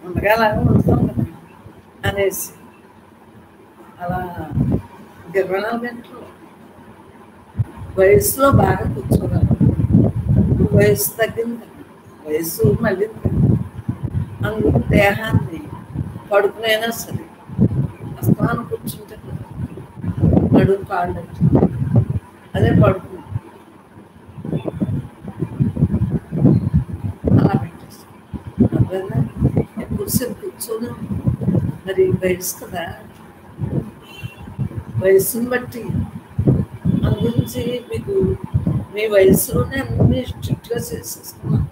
Speaker 1: ఉండగా అలాగే వండుతాం కదా అనేసి అలా 24 గంటలు వయసులో బాగా కూర్చోగలం. వయసు తగ్గింది కదా, వయసు మళ్ళీ అందుకు దేహాన్ని పడుకునైనా సరే అస్తమానం కూర్చుంటే కదా నడుము కాళ్ళు అదే పడుకు అలా పెట్టేస్తాం. అర్థంగా ఎక్కువసేపు కూర్చోను. మరి వయసు కదా, వయసుని బట్టి అందుగురించి మీకు మీ వయసులోనే అన్ని స్ట్రిక్ట్గా చేసేసుకున్నాను.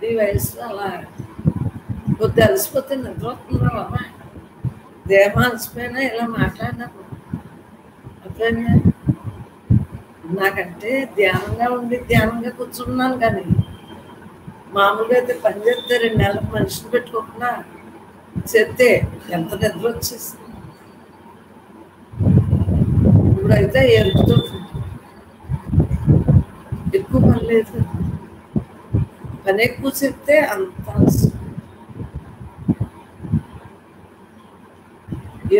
Speaker 1: ఈ వయసులో అలా కొద్ది అలసిపోతే నిద్ర వస్తుందా బాబా, దేహం అలసిపోయినా ఇలా మాట్లాడినప్పుడు అట్లనే. నాకంటే ధ్యానంగా ఉండి ధ్యానంగా కూర్చున్నాను, కానీ మామూలుగా అయితే పని చేస్తే 2 నెలలకు మనిషిని పెట్టుకోకుండా చేస్తే ఎంత నిద్ర వచ్చేస్తుంది. ఇప్పుడైతే ఎరుకుతో ఎక్కువ పని లేదు. పని ఎక్కువ చెప్తే అంత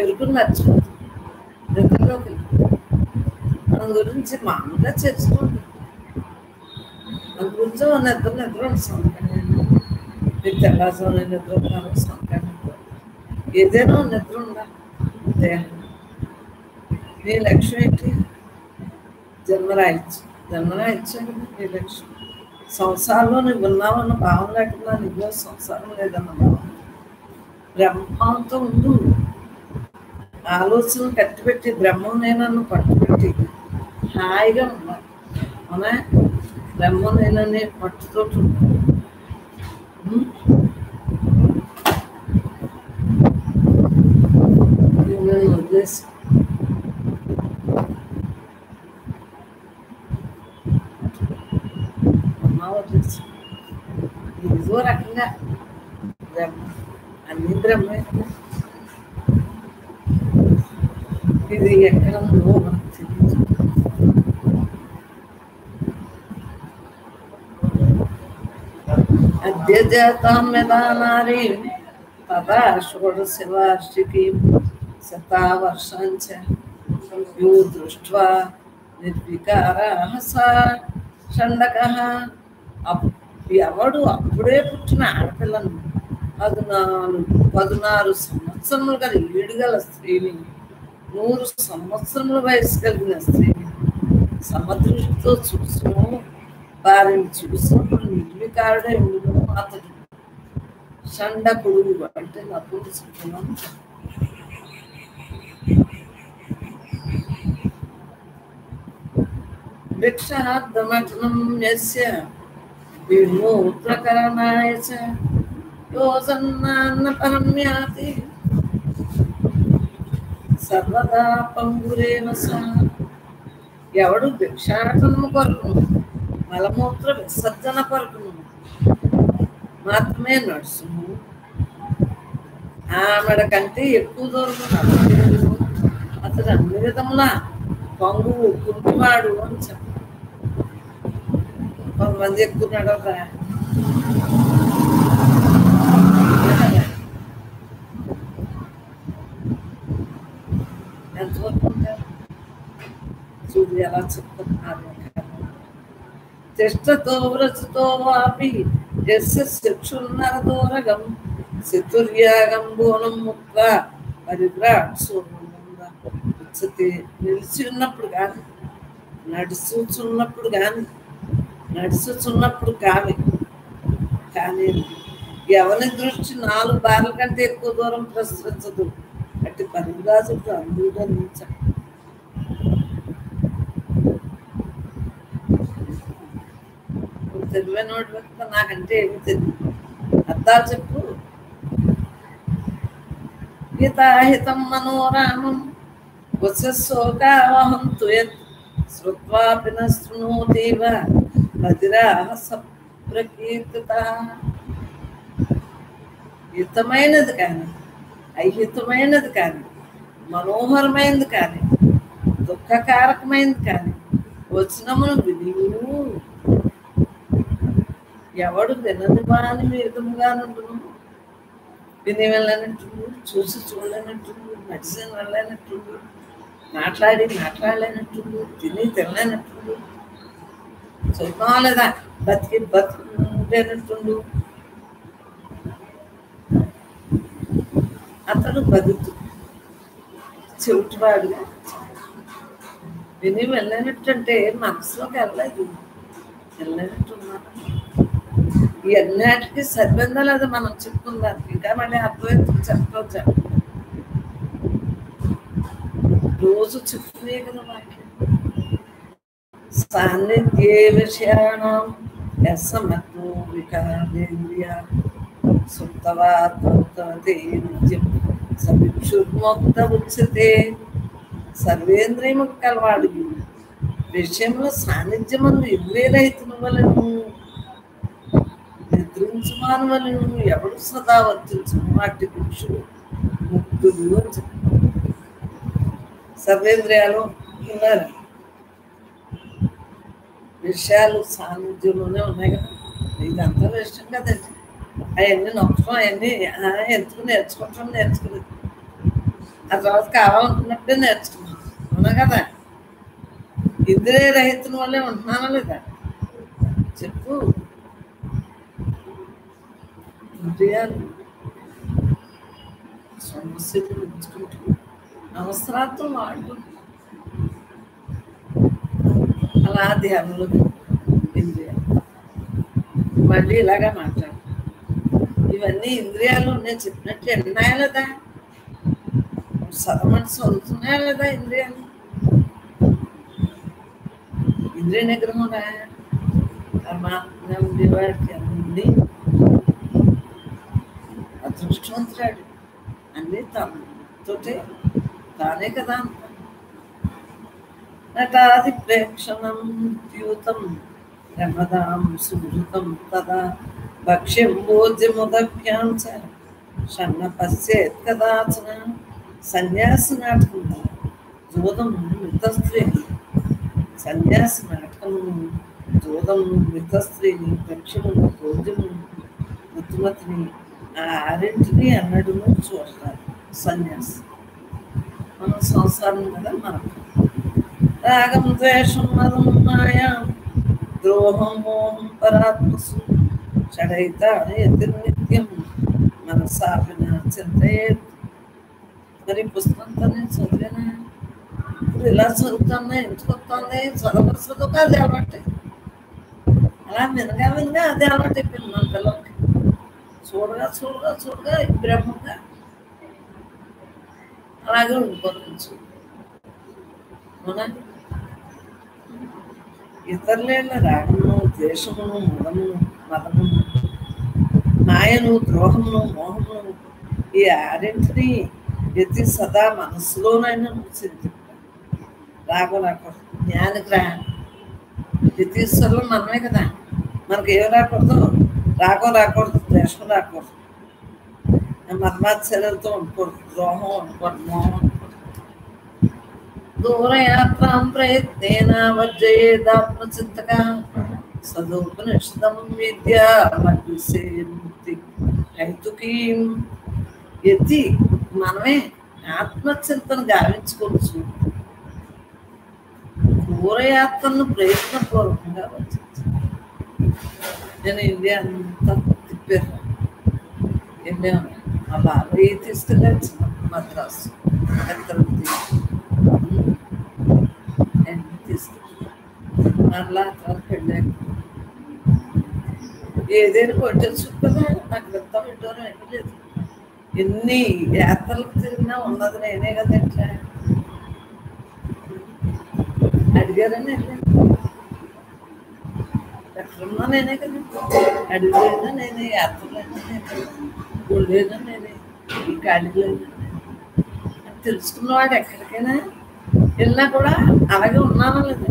Speaker 1: ఎరుకుని నచ్చుకుంటుంది నిద్రలోకి. దాని గురించి మామూలుగా చేసుకోండి. దాని గురించి నిద్ర సంకండి. మీకు తెల్లారుజామున నిద్ర ఉన్నారు సంకండి. ఏదైనా నిద్ర ఉండాలి. దేహం నీ లక్ష్యం ఏంటి? జన్మరాహిత్యం. జన్మరాహిత్యం కదా నీ లక్ష్యం. సంసారంలో నువ్వు ఉన్నావన్న భావం లేకుండా నీకు సంసారం లేదన్న భావం. బ్రహ్మంతో ఉండు. ఆలోచన కట్టిపెట్టి బ్రహ్మం నేనన్ను పట్టుపెట్టి హాయిగా ఉండాలి. మన బ్రహ్మ నేననే పట్టుతో ఉండాలి. వదిలేసి వదిలేసి ఇదిగో రకంగా బ్రహ్మ, అన్ని బ్రహ్మే. ఇది ఎక్కడ ఉందో మనకు తెలియదు. అద్యజాతాం యదా నారీ తదా షోడశవార్షికీ శతావర్షాంచ యో దృష్ట్వా నిర్వికారః సా షండకః. ఎవడు అప్పుడే పుట్టిన ఆడపిల్లను 14 సంవత్సరములు గల ఈడుగల స్త్రీని 100 సంవత్సరముల వయసు కలిగిన స్త్రీని సమదృష్టితో చూసును. వారిని చూసినప్పుడు నిర్వికారుడే ఉండును. అతడు షండకుడు అంటే నపుంసకుడు. భిక్షార్థమటనం యస్య విమూత్రకరణాయ చ యోజన్నాన్న పరం యాతి సర్వదా పంగురేవ సహ. ఎవడు భిక్షాటనము కొరకును మలమూత్ర విసర్జన కొరకును మాత్రమే నడుచును, ఆమెడ కంటే ఎక్కువ దూరం నడవలేడు. అతడు అన్ని విధములా పంగువు కుంటివాడు అని చెప్ప. కొంతమంది ఎక్కువ నడవరా, ఎంతవరకు ఉంటారు చూడు ఎలా చెప్తున్నారు. తిష్టతో వ్రతతో వాపి యస్య చక్షుర్నరదోరగం చతుర్యాగం బోనం ముక్త పరిభ్రాట్సోచ్యతే. నిలిచి ఉన్నప్పుడు కానీ నడుచుచున్నప్పుడు కానీ ఎవరి దృష్టి 4 బార్ల కంటే ఎక్కువ దూరం ప్రసరించదు. అట్టి పరిభ్రాజుడు అందులో నిలిచ. తెలివైన వాడి వ్యక్తి నాకంటే ఏమి తెలియదు, అర్థాలు చెప్పు. హితాహితం మనోరామం వశోకావహం తుయత్ శ్రుత్వాపి న శృణోతీవ బధిరాః సప్రకీర్తితః. హితమైనది కానీ అహితమైనది కానీ మనోహరమైనది కానీ దుఃఖకారకమైనది కానీ వచనమును వినియును ఎవడు వినని వాని విధముగా నుండును. విని వెళ్ళనట్టుండు, చూసి చూడలేనట్టుండు, నడిచి వెళ్ళలేనట్టుండు, మాట్లాడలేనట్టుండు, తినలేనట్టుండు, చదువుకోలేదా బతికేనట్టుండు. అతడు బతుకు చెవిటివాడుగా విని వెళ్ళనట్టుంటే మనసులోకి వెళ్ళనట్టున్నాను. ఈ అన్నిటికీ సరిపోయిందా లేదా మనం చెప్పుకుందాం. ఇంకా మళ్ళీ అర్థమైంది చెప్పవచ్చు. రోజు చెప్తున్నా కదా వాక్యం. సాన్నిధ్యే విషయాణం యస్సమత్తో వికారేంద్రియ సుప్తవాత్మతే నిత్యం సవిక్షుర్మోక్త ఉచ్యతే. సర్వేంద్రియము కలవాడు విషయంలో సాన్నిధ్యమందు ఇంద్రియరహితుని వలెను నిద్రించుమాను వలెను ఎవడు సదా వర్తించును వాటి పురుషుడు ముక్తుడు అని చెప్పి. సర్వేంద్రియాలు ఉన్నారు, విషయాలు సాన్నిధ్యంలోనే ఉన్నాయి కదా. ఇదంతా ఇష్టం కదండి. అవన్నీ నొక్కడం అవన్నీ ఎందుకు నేర్చుకునేది. ఆ తర్వాత కావాలనుకున్నప్పుడే నేర్చుకున్నాను, అవునా కదా. ఇంద్రియ రహితుని వల్లే ఉంటున్నానా లేదా చెప్పు. ఇంద్రియాలు సమస్యలు ఉంచుకుంటూ అవసరాలతో వాడుకుంటూ అలా ధ్యానంలో ఇంద్రియాలు మళ్ళీ ఇలాగా మాట్లాడు. ఇవన్నీ ఇంద్రియాలు నేను చెప్పినట్టు ఎన్నాయా లేదా, మనసు అవుతున్నాయా లేదా ఇంద్రియాలు. ఇంద్రియ నిగ్రహం రా. పరమాత్మ ఉండేవాడికి అన్ని అదృష్టవంతురాడు. అన్నీ తనతోటే, తానే కదా అంత. నటాది ప్రేక్షణం ద్యూతం రమదాం సుహృతం తదా భక్ష్యం భోజ్యముదభ్యాంచ షణ్ణ పశ్చేత్ కదాచన. సన్యాసి నాటకం జూదం మితస్త్రీని, సన్యాసి నాటకము జూదం మితస్త్రీని, భక్ష్యము భోజ్యము బుద్ధిమతిని, ఆ ఆరింటిని అన్నడు చూడతారు సన్యాసి. మన సంసారం కదా మనకు. రాగం ద్వేషం మదం మాయా ద్రోహం మోహం పరాత్మసు షడైత నిత్యం మనసాపిన చింతయే. మరి పుస్తకంతోనే చదివేనా? ఇప్పుడు ఇలా చదువుతున్నా, ఎందుకు వస్తుంది? చదవలసదు అది అలవాటు. అలా వినగా వినగా అదే అలవాటు అయిపోయింది మన పిల్లలకి. చూడగా చూడగా చూడగా బ్రహ్మంగా అలాగే ఉండిపోవచ్చు. అవునా? ఇతరుల రాగమును ద్వేషమును మదమును మాయను ద్రోహమును మోహమును ఈ ఆరింటిని ఎత్తి సదా మనస్సులోనైనా చింతించాలి. రాగం రాకూడదు. జ్ఞానికి రా. యతీశ్వరులు మనమే కదా. మనకి ఏం రాకూడదు? రాగం రాకూడదు, ద్వేషం రాకూడదు, మర్మాచర్యలతో ఉండకూడదు, ద్రోహం ఉండకూడదు, మోహం ఉండకూడదు. దూరయాత్రాం ప్రయత్నేన వర్జయేదాత్మచింతక సదోపనిషదం విద్య ముక్తి హైతుకీం. ఎత్తి మనమే ఆత్మచింతను గావించుకోవచ్చు. దూరయాత్రను ప్రయత్నపూర్వకంగా వర్జించాలి. నేను ఇండియా అంతా తిప్పాను. వెళ్ళాను. మా బాబాయ్ తీసుకెళ్ళాను మద్రాసు తీసుకెళ్ళి మరలా అక్కడ వెళ్ళాను. ఏదైనా కొట్టేసు కదా. నాకు ఎంత విడ్డూరం ఏమీ లేదు. ఎన్ని యాత్రలకు తిరిగినా ఉన్నది నేనే కదా. ఎట్లా అడిగారని వెళ్ళాను. ఎక్కడున్నా నేనే కదా. అడిగిపోయినా నేనే, యాత్రలైనా నేనే, గుళ్ళైనా నేనే, ఈ కాళీలైనా నేనే. తెలుసుకున్నవాడు ఎక్కడికైనా వెళ్ళినా కూడా అలాగే ఉన్నానా లేదా?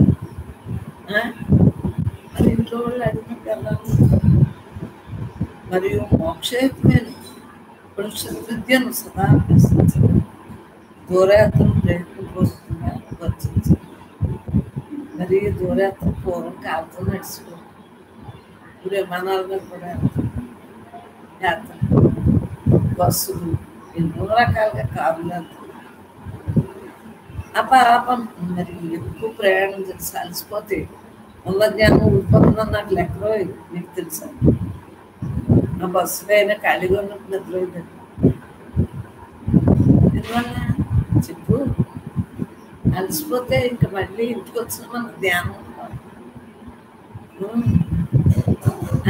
Speaker 1: మరి ఇంట్లో వాళ్ళు అడిగినట్టు వెళ్ళాలి. మరియు మోక్షేత్మైన పురుషత్ విద్యను సదా అభ్యసించాలి. దూరయాత్రను ప్రయత్నపూర్వకంగా వర్తించాలి. మరి దూరయాత్ర పూర్వం కాలుతో నడుచుకో. ఇప్పుడు విమానాల మీద కూడా యాత్ర, బస్సులు, ఎన్నో రకాలుగా కార్లు వెళ్తాయి. పాపం మరి ఎక్కువ ప్రయాణం చేసి అలసిపోతే ఉన్న జ్ఞానం ఉండిపోతుందని నాకు లెక్కలో నీకు తెలుసా? ఆ బస్సులో అయినా ఖాళీగా ఉన్నప్పుడు నిద్రపోయిందండి. ఎందువల్ల చెప్పు? అలసిపోతే ఇంకా మళ్ళీ ఇంటికి వచ్చిన మనకు ధ్యానం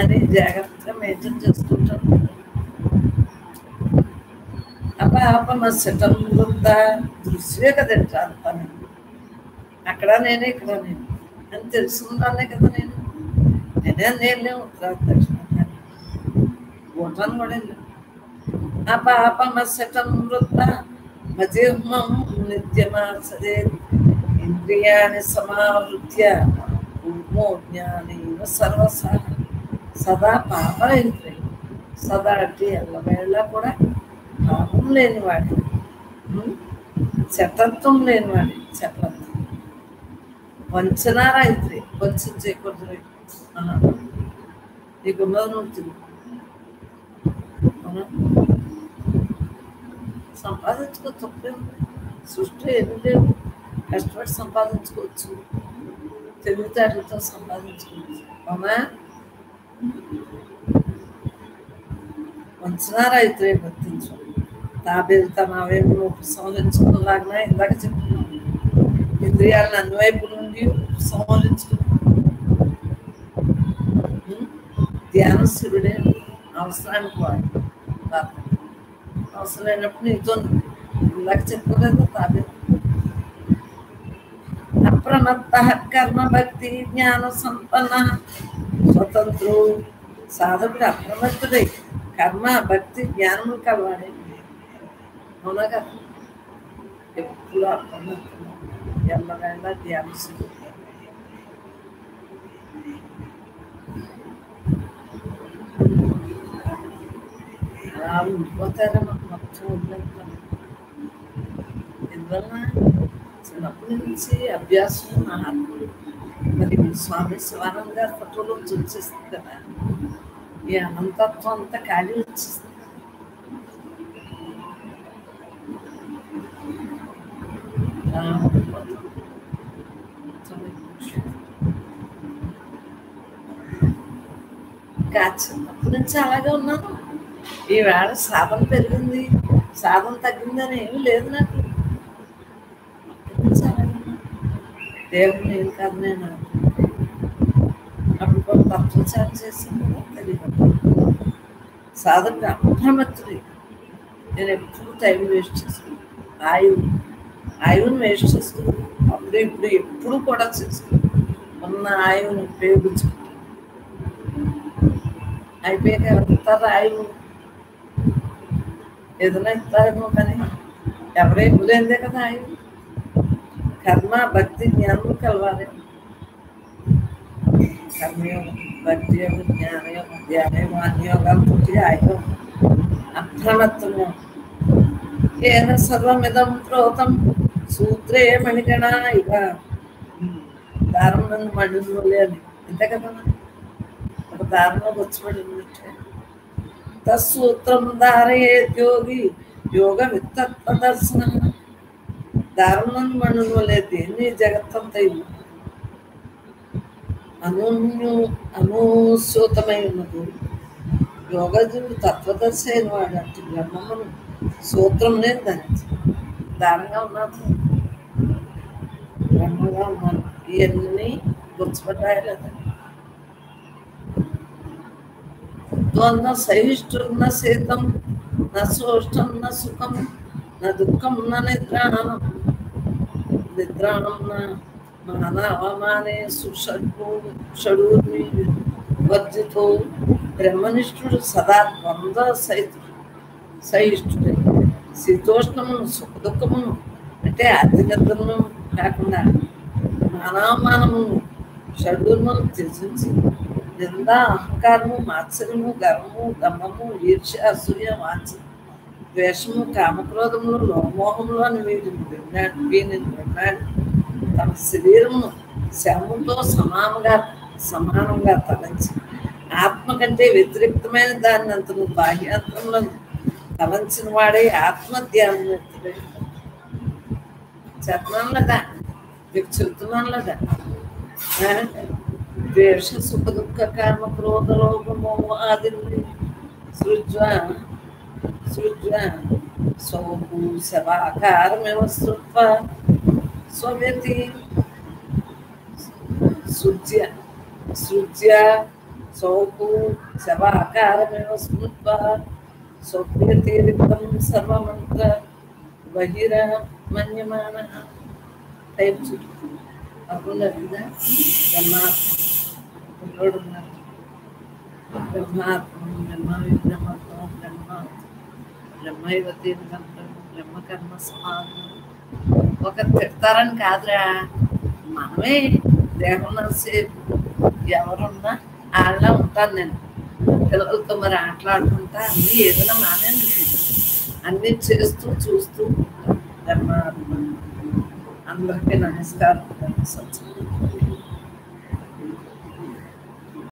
Speaker 1: అని జాగ్రత్తగా మెయింటైన్ చేసుకుంటాం. అపమశటం వృత్త దృశ్యే కదండి అంతాను. అక్కడ నేనే, ఇక్కడ నేను అని తెలుసుకున్నానే కదా. నేనే ఉత్తరాది దక్షిణ భూటాన్ కూడా వెళ్ళాను. అపమశటం వృత్త మజిహ్మం నిత్యమాసదే ఇంద్రియాన్ని సమావృత్య జ్ఞానేన సర్వస సదా పాపరహితులై. సదా అంటే ఎల్లవేళ కూడా పాపం లేనివాడి, చటత్వం లేనివాడి, చటత్వం వంచనారాయితులే. వంచన చేయకూడదు. నీకున్నది నువ్వు తిరుగు. సంపాదించుకో, తప్పే ఉంది. సృష్టి ఏమి లేవు. కష్టపడి సంపాదించుకోవచ్చు, తెలివితేటలతో సంపాదించుకోవచ్చు. అవునా? వంచనారాయితులే వర్తించు. తాబేలుతనావేమో ఉపసంహరించుకున్నలాగా ఇందాక చెప్తున్నాం. ఇంద్రియాలను అన్ని వైపుల నుండి ఉపసంహరించుకున్నాం. ధ్యానశీలుడే అవసరానికి వాడు. అవసరం లేనప్పుడు నీతో ఇందాక చెప్పుకోలేదు. తాబేలు అప్రమత్త కర్మ భక్తి జ్ఞాన సంపన్న స్వతంత్రు. సాధకుడు అప్రమత్తుడై కర్మ భక్తి జ్ఞానము కలవాడే. అవునా కదా? ఎప్పుడు అప్రమత్తుడు, ఎల్లవేళ ధ్యానిస్తూ అలా ఉండిపోతారమ్మా మొత్తం వదిలేస్తాం. ఎందువల్ల చిన్నప్పటి నుంచి అభ్యాసం మహాత్ముడు. మరి స్వామి శివానంద గారి ఫోటోలో వచ్చేస్తుంది కదా, ఈ అనంతత్వం అంతా ఖాళీ వచ్చేస్తుంది. ఇంకా చిన్నప్పటి నుంచి అలాగే ఉన్నాను. ఈవేళ సాధన పెరిగింది, సాధన తగ్గిందని ఏమీ లేదు నాకు. దేవుని ఏం కారణే నాకు. అప్పుడు కొంత తత్వచారం చేసింది కదా తెలియదు. సాధన అప్రమత్తుడి. నేను ఎప్పుడు టైం వేస్ట్ చేసుకున్నాను, ఆయువుని వేస్ట్ చేసుకున్నాను. అప్పుడు ఇప్పుడు ఎప్పుడు కూడా చేసుకున్నాను. ఉన్న ఆయువుని ఉపయోగించుకుంటాను. అయిపోయాక ఎవరిస్తారు ఆయువు? ఏదైనా ఇస్తారేమో కానీ ఎవరే ఇవ్వలేదే కదా ఆయువు. కర్మ భక్తి జ్ఞానం కలవాలి. కర్మయోగం, భక్తి యోగం, జ్ఞానయోగం, ధ్యానయోగం, అన్ని యోగాలతో ఆయుధం అప్రమత్తంగా. ఏన సర్వమిదం ప్రోతం సూత్రే మణిగణ ఇక దారం నన్ను మణిలే అని అంతే కదా. ఒక దారంలో వచ్చి ఉన్నట్టే తూత్రం ధారయేద్యోగి యోగ విత్తత్వదర్శన. దారం నన్ను మణులు లేదు ఎన్ని జగత్తంతా ఇల్లు అనూసూతమై ఉన్నది. యోగజుడు తత్వదర్శి అయిన వాడు అంటే బ్రహ్మమును సూత్రం నేను ధరించి దారంగా ఉన్నాను, బ్రహ్మగా ఉన్నాను. ఇవన్నీ గుర్తుపడ్డాయి లేదా? ద్వంద్వ సహిష్ఠుర్న శీతం న సోష్టం న సుఖం న దుఃఖం న నిద్రాణం మానవమానే షడూర్మి వర్జితో. బ్రహ్మనిష్ఠుడు సదా ద్వంద్వ సహిష్ఠుడే. శీతోష్ణమును సుఖ దుఃఖమును అంటే అతి నిద్రను కాకుండా మానవమానమును షడూర్మను త్యజించి నింద అహంకారము మాత్సర్యము గర్వము దమ్మము ఈర్ష్య అసూయ వాంఛ ద్వేషము కామక్రోధములు లోమోహములు అని వీరిని విన్నాడు. తన శరీరమును శవముతో సమానంగా తలంచి ఆత్మ కంటే వ్యతిరేక్తమైన దాన్ని అంతను బాహ్యాంతరంలో తలంచిన వాడే ఆత్మధ్యానం ఎత్తుడే. చెప్తున్నాను లేదా? మీకు చెప్తున్నాను లేదా? ద్వేష సుఖ దుఃఖ కామ క్రోధ లోభమో ఆదిని సృజ్వ సోపు శవాకారమేవ సృత్వ స్వవ్యతి సృజ్య సోపు శవాకారమేవ స్మృత్వ స్వవ్యతిరిక్తం సర్వమంత్ర బహిర మన్యమాన. టైప్ చూడు అప్పుడు కదా బ్రహ్మాత్మ బ్రహ్మాత్మ బ్రహ్మైవతి బ్రహ్మకర్మ సమానం. ఒకరు తిడతారని కాదురా, మనమే దేహం సేపు ఎవరున్నా వాళ్ళ ఉంటాను. నేను పిల్లలతో మరి ఆటలాడుకుంటా అన్నీ ఏదైనా మానేది అన్నీ చేస్తూ చూస్తూ బ్రహ్మాత్మ. అందరికీ నమస్కారం.